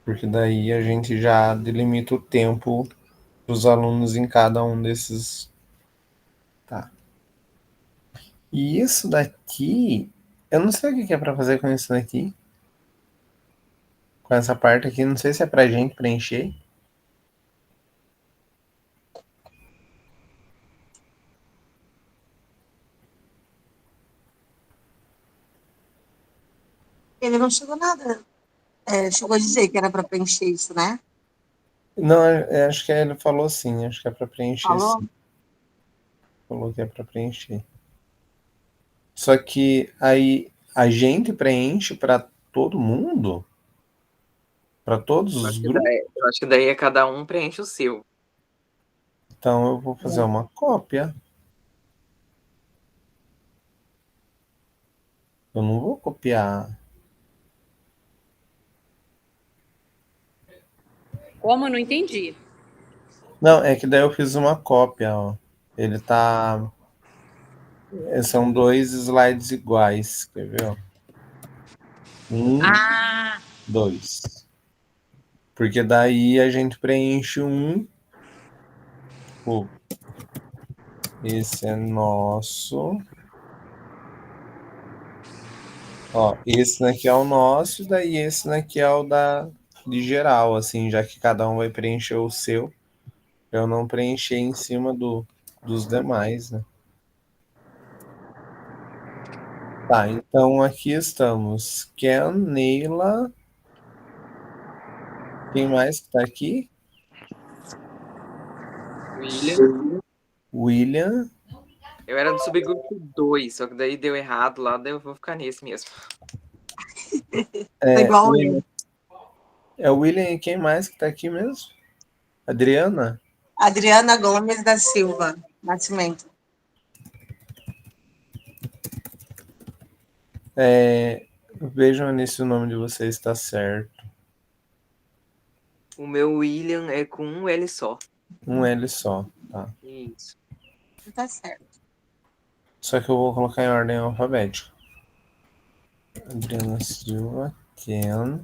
Porque daí a gente já delimita o tempo dos alunos em cada um desses. Tá. E isso daqui, eu não sei o que é para fazer com isso daqui. Com essa parte aqui, não sei se é pra gente preencher. Ele não chegou nada. Chegou a dizer que era para preencher isso, né? Não, acho que ele falou sim, acho que é para preencher Falou? sim. Falou que é para preencher. Só que aí a gente preenche para todo mundo? Para todos os grupos? Eu acho que daí cada um preenche o seu. Então eu vou fazer uma cópia. Eu não vou copiar. Como? Eu não entendi. Não, é que daí eu fiz uma cópia, ó. Ele tá... São 2 slides iguais, quer ver, ó? 1, 2. Porque daí a gente preenche um. Esse é nosso. Ó, esse daqui é o nosso, daí esse daqui é o de geral, assim, já que cada um vai preencher o seu. Eu não preencher em cima dos demais, né? Tá, então aqui estamos. Ken, Neila. Quem mais que tá aqui? William. Eu era do subgrupo 2, só que daí deu errado lá, daí eu vou ficar nesse mesmo. É igual William. É o William e quem mais que tá aqui mesmo? Adriana? Adriana Gomes da Silva Nascimento. Vejam nesse o nome de vocês está certo. O meu William é com um L só. Um L só, tá. Isso. Tá certo. Só que eu vou colocar em ordem alfabética. Adriana Silva, Ken,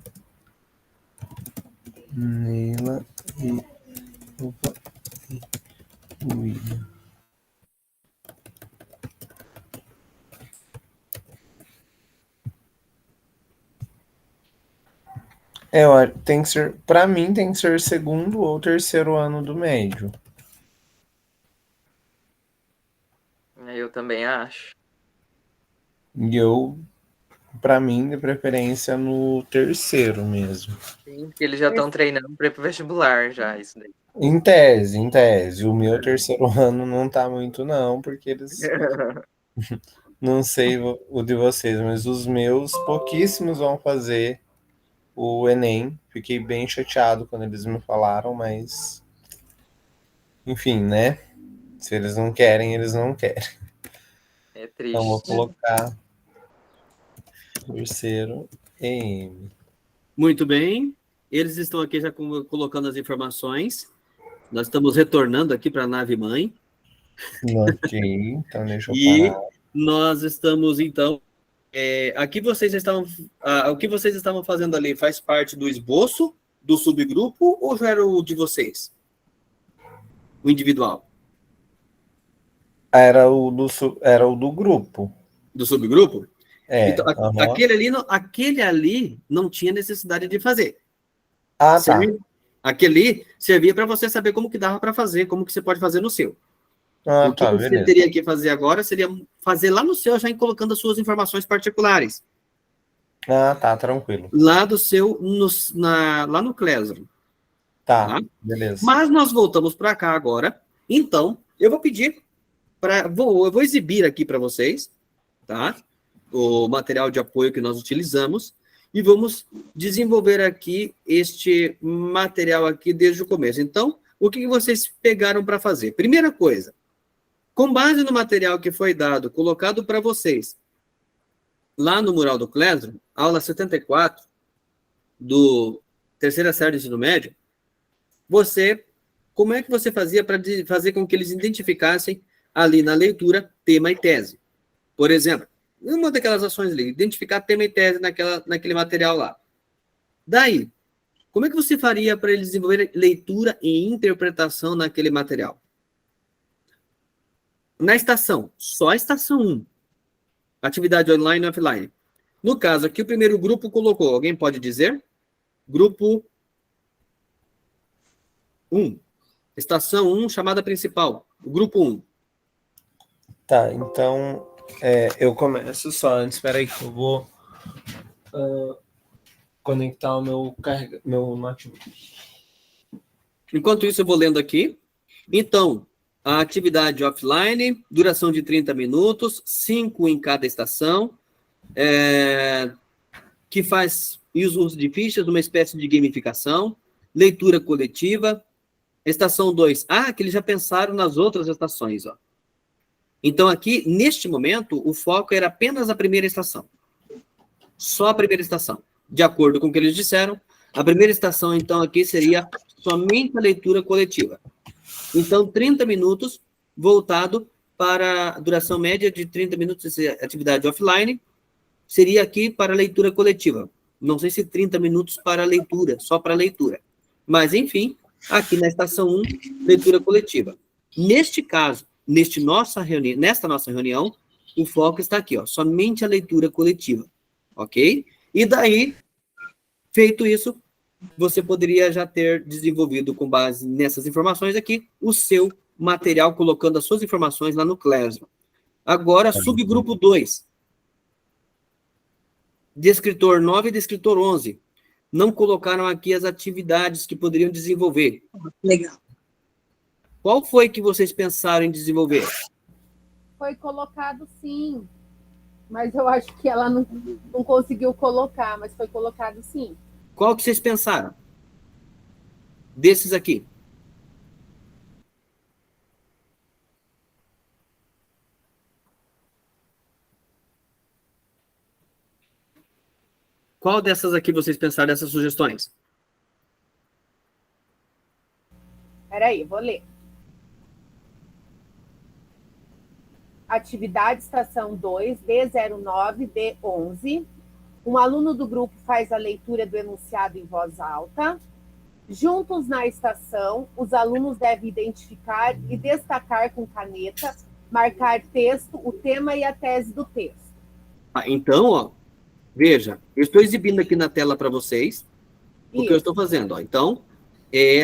Neila e William. Olha, tem que ser, para mim tem que ser segundo ou terceiro ano do médio. Eu também acho. E para mim, de preferência no terceiro mesmo. Sim, porque eles já estão treinando para ir pro vestibular já, isso daí. Em tese. O meu terceiro ano não tá muito não, porque eles... Não sei o de vocês, mas os meus, pouquíssimos vão fazer o Enem. Fiquei bem chateado quando eles me falaram, mas... Enfim, né? Se eles não querem, eles não querem. É triste. Então vou colocar terceiro EM. Muito bem. Eles estão aqui já colocando as informações. Nós estamos retornando aqui para a nave mãe. Ok, então deixa eu parar. Nós estamos, então... aqui vocês estavam... o que vocês estavam fazendo ali faz parte do esboço do subgrupo ou já era o de vocês? O individual? Era o do grupo. Do subgrupo? Então, uhum. aquele ali não tinha necessidade de fazer. Tá. Aquele servia para você saber como que dava para fazer, como que você pode fazer no seu. O que você beleza. teria que fazer agora seria fazer lá no seu, já colocando as suas informações particulares. Tá, tranquilo. Lá do seu, lá no Classroom. Tá, beleza. Mas nós voltamos para cá agora. Então, eu vou pedir eu vou exibir aqui para vocês, tá? o material de apoio que nós utilizamos e vamos desenvolver aqui este material aqui desde o começo. Então, o que vocês pegaram para fazer? Primeira coisa, com base no material que foi dado, colocado para vocês, lá no Mural do Classroom, aula 74, do terceira série do ensino médio, como é que você fazia para fazer com que eles identificassem ali na leitura tema e tese? Por exemplo, uma daquelas ações ali, identificar tema e tese naquele material lá. Daí, como é que você faria para eles desenvolver leitura e interpretação naquele material? Na estação, só a estação 1. Atividade online e offline. No caso aqui, o primeiro grupo colocou, alguém pode dizer? Grupo 1. Estação 1, chamada principal. O grupo 1. Tá, então eu começo só antes. Espera aí que eu vou conectar o meu notebook. Enquanto isso, eu vou lendo aqui. Então, a atividade offline, duração de 30 minutos, 5 em cada estação, que faz uso de fichas, uma espécie de gamificação, leitura coletiva. Estação 2, que eles já pensaram nas outras estações, ó. Então, aqui, neste momento, o foco era apenas a primeira estação. Só a primeira estação. De acordo com o que eles disseram, a primeira estação, então, aqui seria somente a leitura coletiva. Então, 30 minutos voltado para a duração média de 30 minutos de atividade offline, seria aqui para a leitura coletiva. Não sei se 30 minutos para a leitura, só para a leitura. Mas, enfim, aqui na estação 1, leitura coletiva. Neste caso, nesta nossa reunião, o foco está aqui, ó, somente a leitura coletiva, ok? E daí, feito isso, você poderia já ter desenvolvido, com base nessas informações aqui, o seu material, colocando as suas informações lá no Classroom. Agora, subgrupo 2. Descritor 9 e descritor 11. Não colocaram aqui as atividades que poderiam desenvolver. Legal. Qual foi que vocês pensaram em desenvolver? Foi colocado sim, mas eu acho que ela não conseguiu colocar, mas foi colocado sim. Qual que vocês pensaram? Desses aqui. Qual dessas aqui vocês pensaram, dessas sugestões? Peraí, vou ler. Atividade estação 2, D09, D11. Um aluno do grupo faz a leitura do enunciado em voz alta. Juntos na estação, os alunos devem identificar e destacar com caneta, marcar texto, o tema e a tese do texto. Então, ó, veja, eu estou exibindo aqui na tela para vocês o que eu estou fazendo. Ó. Então, é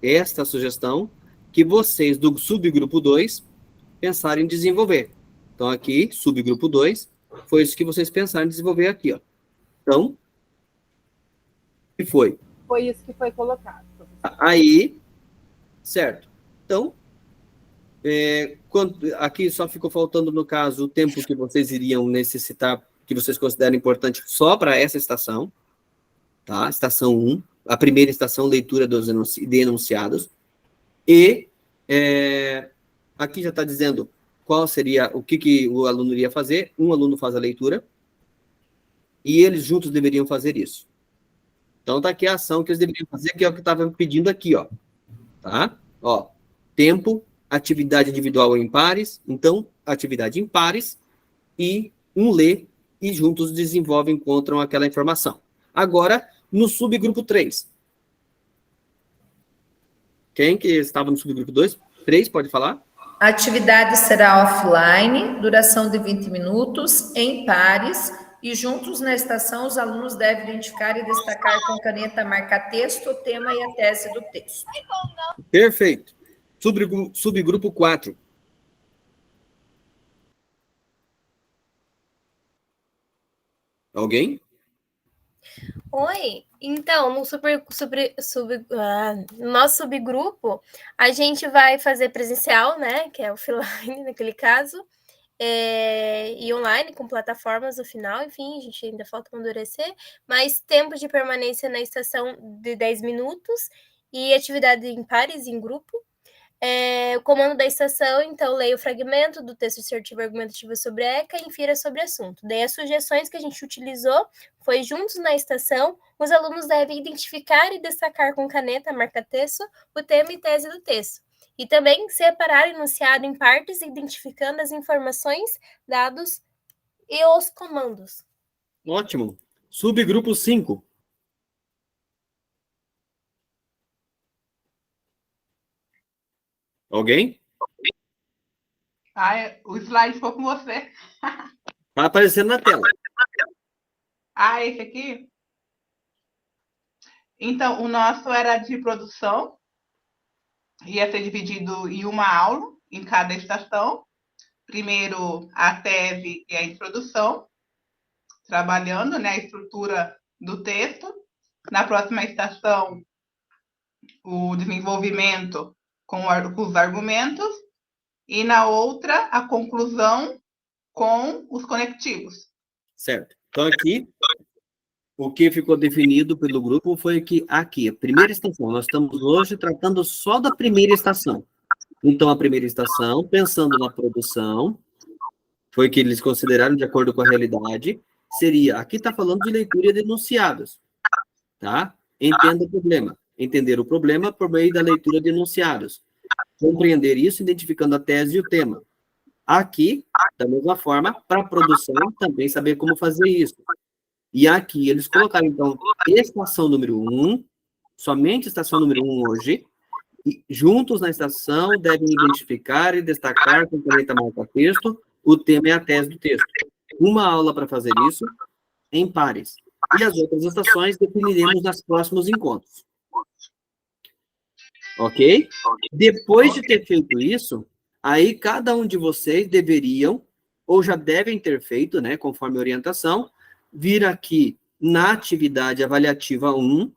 esta sugestão que vocês do subgrupo 2 pensaram em desenvolver. Então, aqui, subgrupo 2, foi isso que vocês pensaram em desenvolver aqui, ó. Então, o que foi? Foi isso que foi colocado. Aí, certo. Então, aqui só ficou faltando, no caso, o tempo que vocês iriam necessitar, que vocês consideram importante só para essa estação, tá? Estação 1, a primeira estação, leitura dos enunciados. E aqui já está dizendo qual seria, o que o aluno iria fazer. Um aluno faz a leitura e eles juntos deveriam fazer isso. Então, tá aqui a ação que eles deveriam fazer, que é o que estava pedindo aqui, ó. Tá? Ó, tempo, atividade individual ou em pares. Então, atividade em pares e um lê e juntos desenvolvem, encontram aquela informação. Agora, no subgrupo 3. Quem que estava no subgrupo 2? 3, pode falar? A atividade será offline, duração de 20 minutos, em pares, e juntos na estação os alunos devem identificar e destacar com caneta, marcar texto, o tema e a tese do texto. Perfeito. Subgrupo 4. Alguém? Oi, então, no nosso subgrupo, a gente vai fazer presencial, né, que é offline naquele caso, e online, com plataformas no final, enfim, a gente ainda falta amadurecer, mas tempo de permanência na estação de 10 minutos e atividade em pares, em grupo. O comando da estação, então, leia o fragmento do texto dissertativo argumentativo sobre a ECA e infira sobre o assunto. Daí as sugestões que a gente utilizou foi, juntos na estação, os alunos devem identificar e destacar com caneta, marca-texto, o tema e tese do texto. E também separar o enunciado em partes, identificando as informações, dados e os comandos. Ótimo. Subgrupo 5. Alguém? O slide ficou com você. Tá aparecendo na tela. Esse aqui? Então, o nosso era de produção. Ia ser dividido em uma aula, em cada estação. Primeiro, a tese e a introdução, trabalhando, né, a estrutura do texto. Na próxima estação, o desenvolvimento com os argumentos. E na outra, a conclusão com os conectivos. Certo. Então, aqui, o que ficou definido pelo grupo foi que aqui, a primeira estação, nós estamos hoje tratando só da primeira estação. Então, a primeira estação, pensando na produção, foi que eles consideraram, de acordo com a realidade, seria, aqui está falando de leitura de enunciados, tá? Entenda o problema. Entender o problema por meio da leitura de enunciados. Compreender isso, identificando a tese e o tema. Aqui, da mesma forma, para a produção, também saber como fazer isso. E aqui, eles colocaram, então, estação número 1, somente estação número 1 hoje, e juntos na estação devem identificar e destacar com caneta marca-texto o tema e a tese do texto. Uma aula para fazer isso, em pares. E as outras estações definiremos nos próximos encontros. Ok? Depois de ter feito isso, aí cada um de vocês deveriam, ou já devem ter feito, né, conforme a orientação, vir aqui na atividade avaliativa 1,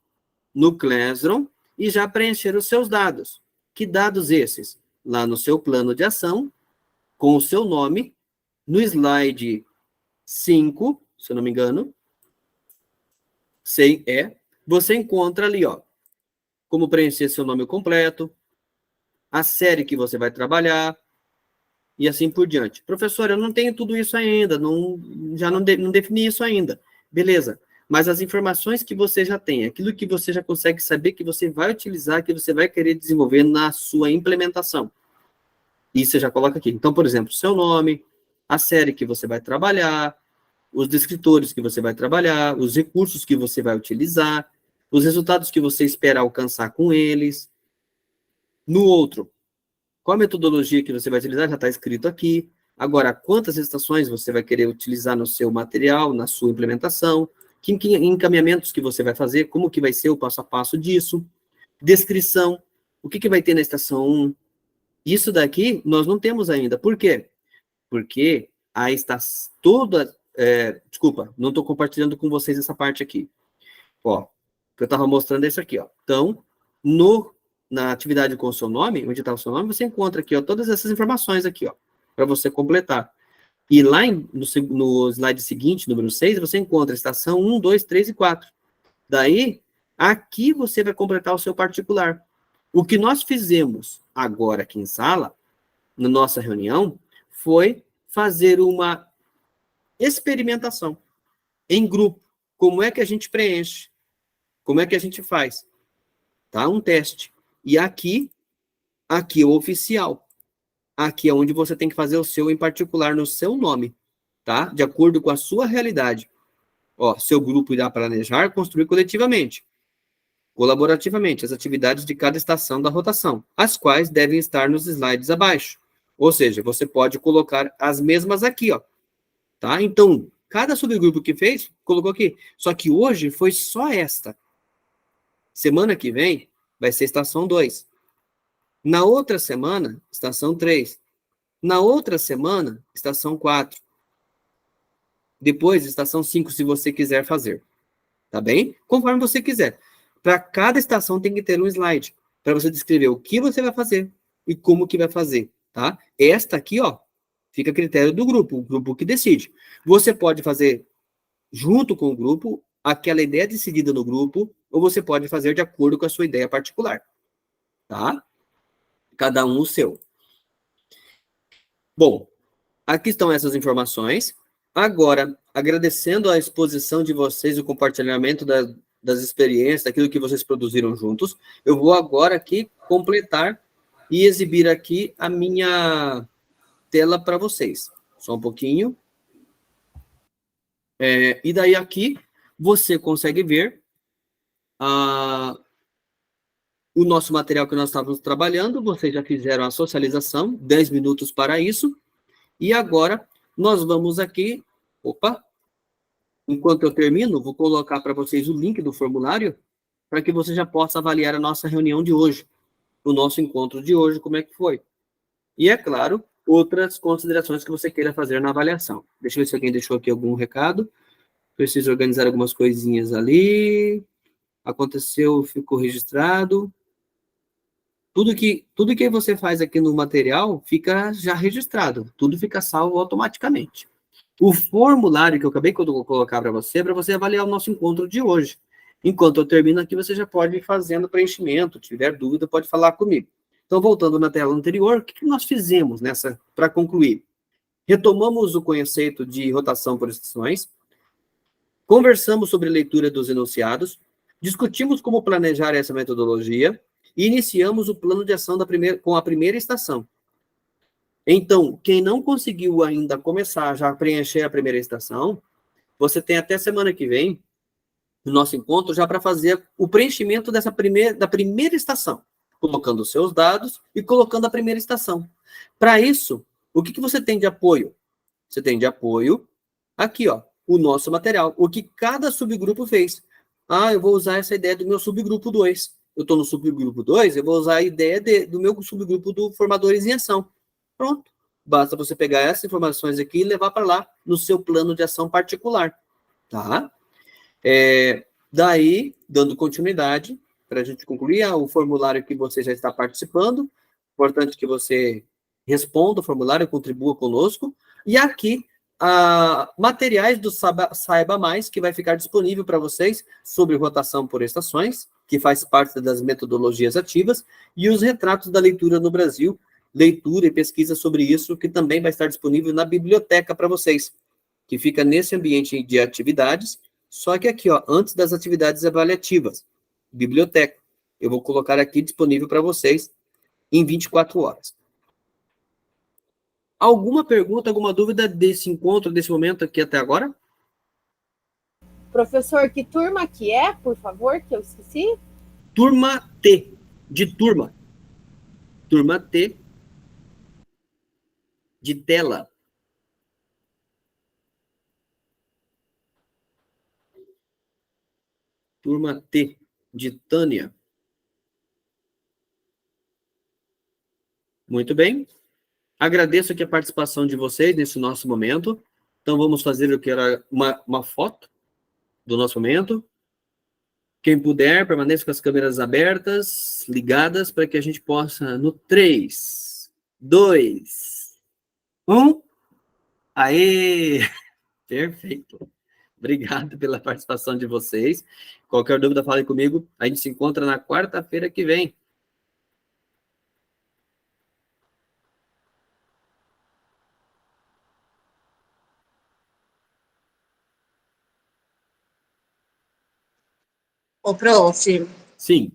no Classroom, e já preencher os seus dados. Que dados esses? Lá no seu plano de ação, com o seu nome, no slide 5, se eu não me engano, você encontra ali, ó, como preencher seu nome completo, a série que você vai trabalhar, e assim por diante. Professor, eu não tenho tudo isso ainda, já não defini isso ainda. Beleza, mas as informações que você já tem, aquilo que você já consegue saber que você vai utilizar, que você vai querer desenvolver na sua implementação. E você já coloca aqui. Então, por exemplo, seu nome, a série que você vai trabalhar, os descritores que você vai trabalhar, os recursos que você vai utilizar, os resultados que você espera alcançar com eles. No outro, qual a metodologia que você vai utilizar? Já está escrito aqui. Agora, quantas estações você vai querer utilizar no seu material, na sua implementação? Que encaminhamentos que você vai fazer? Como que vai ser o passo a passo disso? Descrição. O que vai ter na estação 1? Isso daqui nós não temos ainda. Por quê? Porque a estação toda... desculpa, não estou compartilhando com vocês essa parte aqui. Ó, que eu estava mostrando esse aqui, ó. Então, na atividade com o seu nome, onde está o seu nome, você encontra aqui, ó, todas essas informações aqui, ó, para você completar. E lá no slide seguinte, número 6, você encontra a estação 1, 2, 3 e 4. Daí, aqui você vai completar o seu particular. O que nós fizemos agora aqui em sala, na nossa reunião, foi fazer uma experimentação em grupo. Como é que a gente preenche? Como é que a gente faz? Tá? Um teste. E aqui é o oficial. Aqui é onde você tem que fazer o seu em particular no seu nome, tá? De acordo com a sua realidade. Ó, seu grupo irá planejar, construir coletivamente, colaborativamente, as atividades de cada estação da rotação, as quais devem estar nos slides abaixo. Ou seja, você pode colocar as mesmas aqui, ó. Tá? Então, cada subgrupo que fez, colocou aqui. Só que hoje foi só esta. Semana que vem, vai ser estação 2. Na outra semana, estação 3. Na outra semana, estação 4. Depois, estação 5, se você quiser fazer. Tá bem? Conforme você quiser. Para cada estação tem que ter um slide, para você descrever o que você vai fazer e como que vai fazer, tá? Esta aqui, ó, Fica a critério do grupo, o grupo que decide. Você pode fazer junto com o grupo aquela ideia decidida no grupo, ou você pode fazer de acordo com a sua ideia particular, tá? Cada um o seu. Bom, aqui estão essas informações. Agora, agradecendo a exposição de vocês, o compartilhamento das experiências, daquilo que vocês produziram juntos, eu vou agora aqui completar e exibir aqui a minha tela para vocês. Só um pouquinho. E daí aqui, você consegue ver o nosso material que nós estávamos trabalhando. Vocês já fizeram a socialização, 10 minutos para isso. E agora, nós vamos aqui... Opa! Enquanto eu termino, vou colocar para vocês o link do formulário para que você já possa avaliar a nossa reunião de hoje, o nosso encontro de hoje, como é que foi. E, é claro, outras considerações que você queira fazer na avaliação. Deixa eu ver se alguém deixou aqui algum recado. Preciso organizar algumas coisinhas ali. Aconteceu, ficou registrado. Tudo que você faz aqui no material fica já registrado. Tudo fica salvo automaticamente. O formulário que eu acabei de colocar para você é para você avaliar o nosso encontro de hoje. Enquanto eu termino aqui, você já pode ir fazendo preenchimento. Se tiver dúvida, pode falar comigo. Então, voltando na tela anterior, o que nós fizemos nessa para concluir? Retomamos o conceito de rotação por estações, conversamos sobre a leitura dos enunciados, discutimos como planejar essa metodologia e iniciamos o plano de ação com a primeira estação. Então, quem não conseguiu ainda começar já a preencher a primeira estação, você tem até semana que vem, no nosso encontro, já para fazer o preenchimento da primeira estação, colocando os seus dados e colocando a primeira estação. Para isso, o que você tem de apoio? Você tem de apoio aqui, ó, o nosso material, o que cada subgrupo fez. Eu vou usar essa ideia do meu subgrupo 2. Eu estou no subgrupo 2, eu vou usar a ideia do meu subgrupo do Formadores em Ação. Pronto. Basta você pegar essas informações aqui e levar para lá no seu plano de ação particular. Tá? Daí, dando continuidade, para a gente concluir, o formulário que você já está participando. Importante que você responda o formulário, contribua conosco. E aqui, materiais do Saiba Mais, que vai ficar disponível para vocês sobre rotação por estações, que faz parte das metodologias ativas, e os retratos da leitura no Brasil, leitura e pesquisa sobre isso, que também vai estar disponível na biblioteca para vocês, que fica nesse ambiente de atividades, só que aqui, ó, antes das atividades avaliativas, biblioteca. Eu vou colocar aqui disponível para vocês em 24 horas. Alguma pergunta, alguma dúvida desse encontro, desse momento aqui até agora? Professor, que turma que é, por favor, que eu esqueci? Turma T, de turma. Turma T, de tela. Turma T, de Tânia. Muito bem. Agradeço aqui a participação de vocês nesse nosso momento. Então, vamos fazer o que era uma foto do nosso momento. Quem puder, permaneça com as câmeras abertas, ligadas, para que a gente possa, no 3, 2, 1. Aê! Perfeito. Obrigado pela participação de vocês. Qualquer dúvida, fale comigo. A gente se encontra na quarta-feira que vem. Ô, prof. Sim.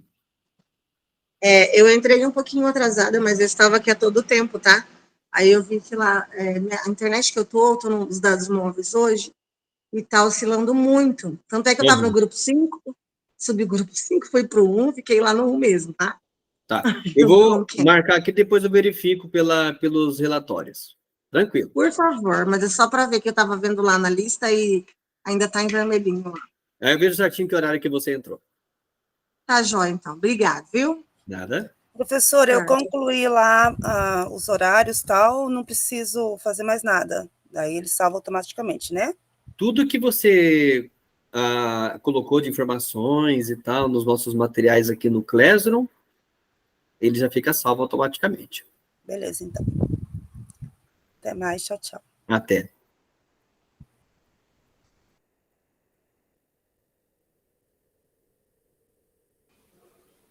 Eu entrei um pouquinho atrasada, mas eu estava aqui a todo tempo, tá? Aí eu vi que lá, a internet que eu tô nos dados móveis hoje, e tá oscilando muito. Tanto é que eu estava no grupo 5, subgrupo 5, fui pro 1, fiquei lá no 1 mesmo, tá? Tá. Eu vou marcar aqui, depois eu verifico pelos relatórios. Tranquilo. Por favor, mas é só para ver que eu estava vendo lá na lista e ainda tá em vermelhinho lá. Eu vejo certinho que horário que você entrou. Tá jóia, então. Obrigado, viu? Nada. Professor, eu concluí lá os horários e tal, não preciso fazer mais nada. Daí ele salva automaticamente, né? Tudo que você colocou de informações e tal, nos nossos materiais aqui no Classroom, ele já fica salvo automaticamente. Beleza, então. Até mais, tchau, tchau. Até.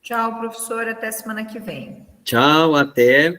Tchau, professora, até semana que vem. Tchau, até.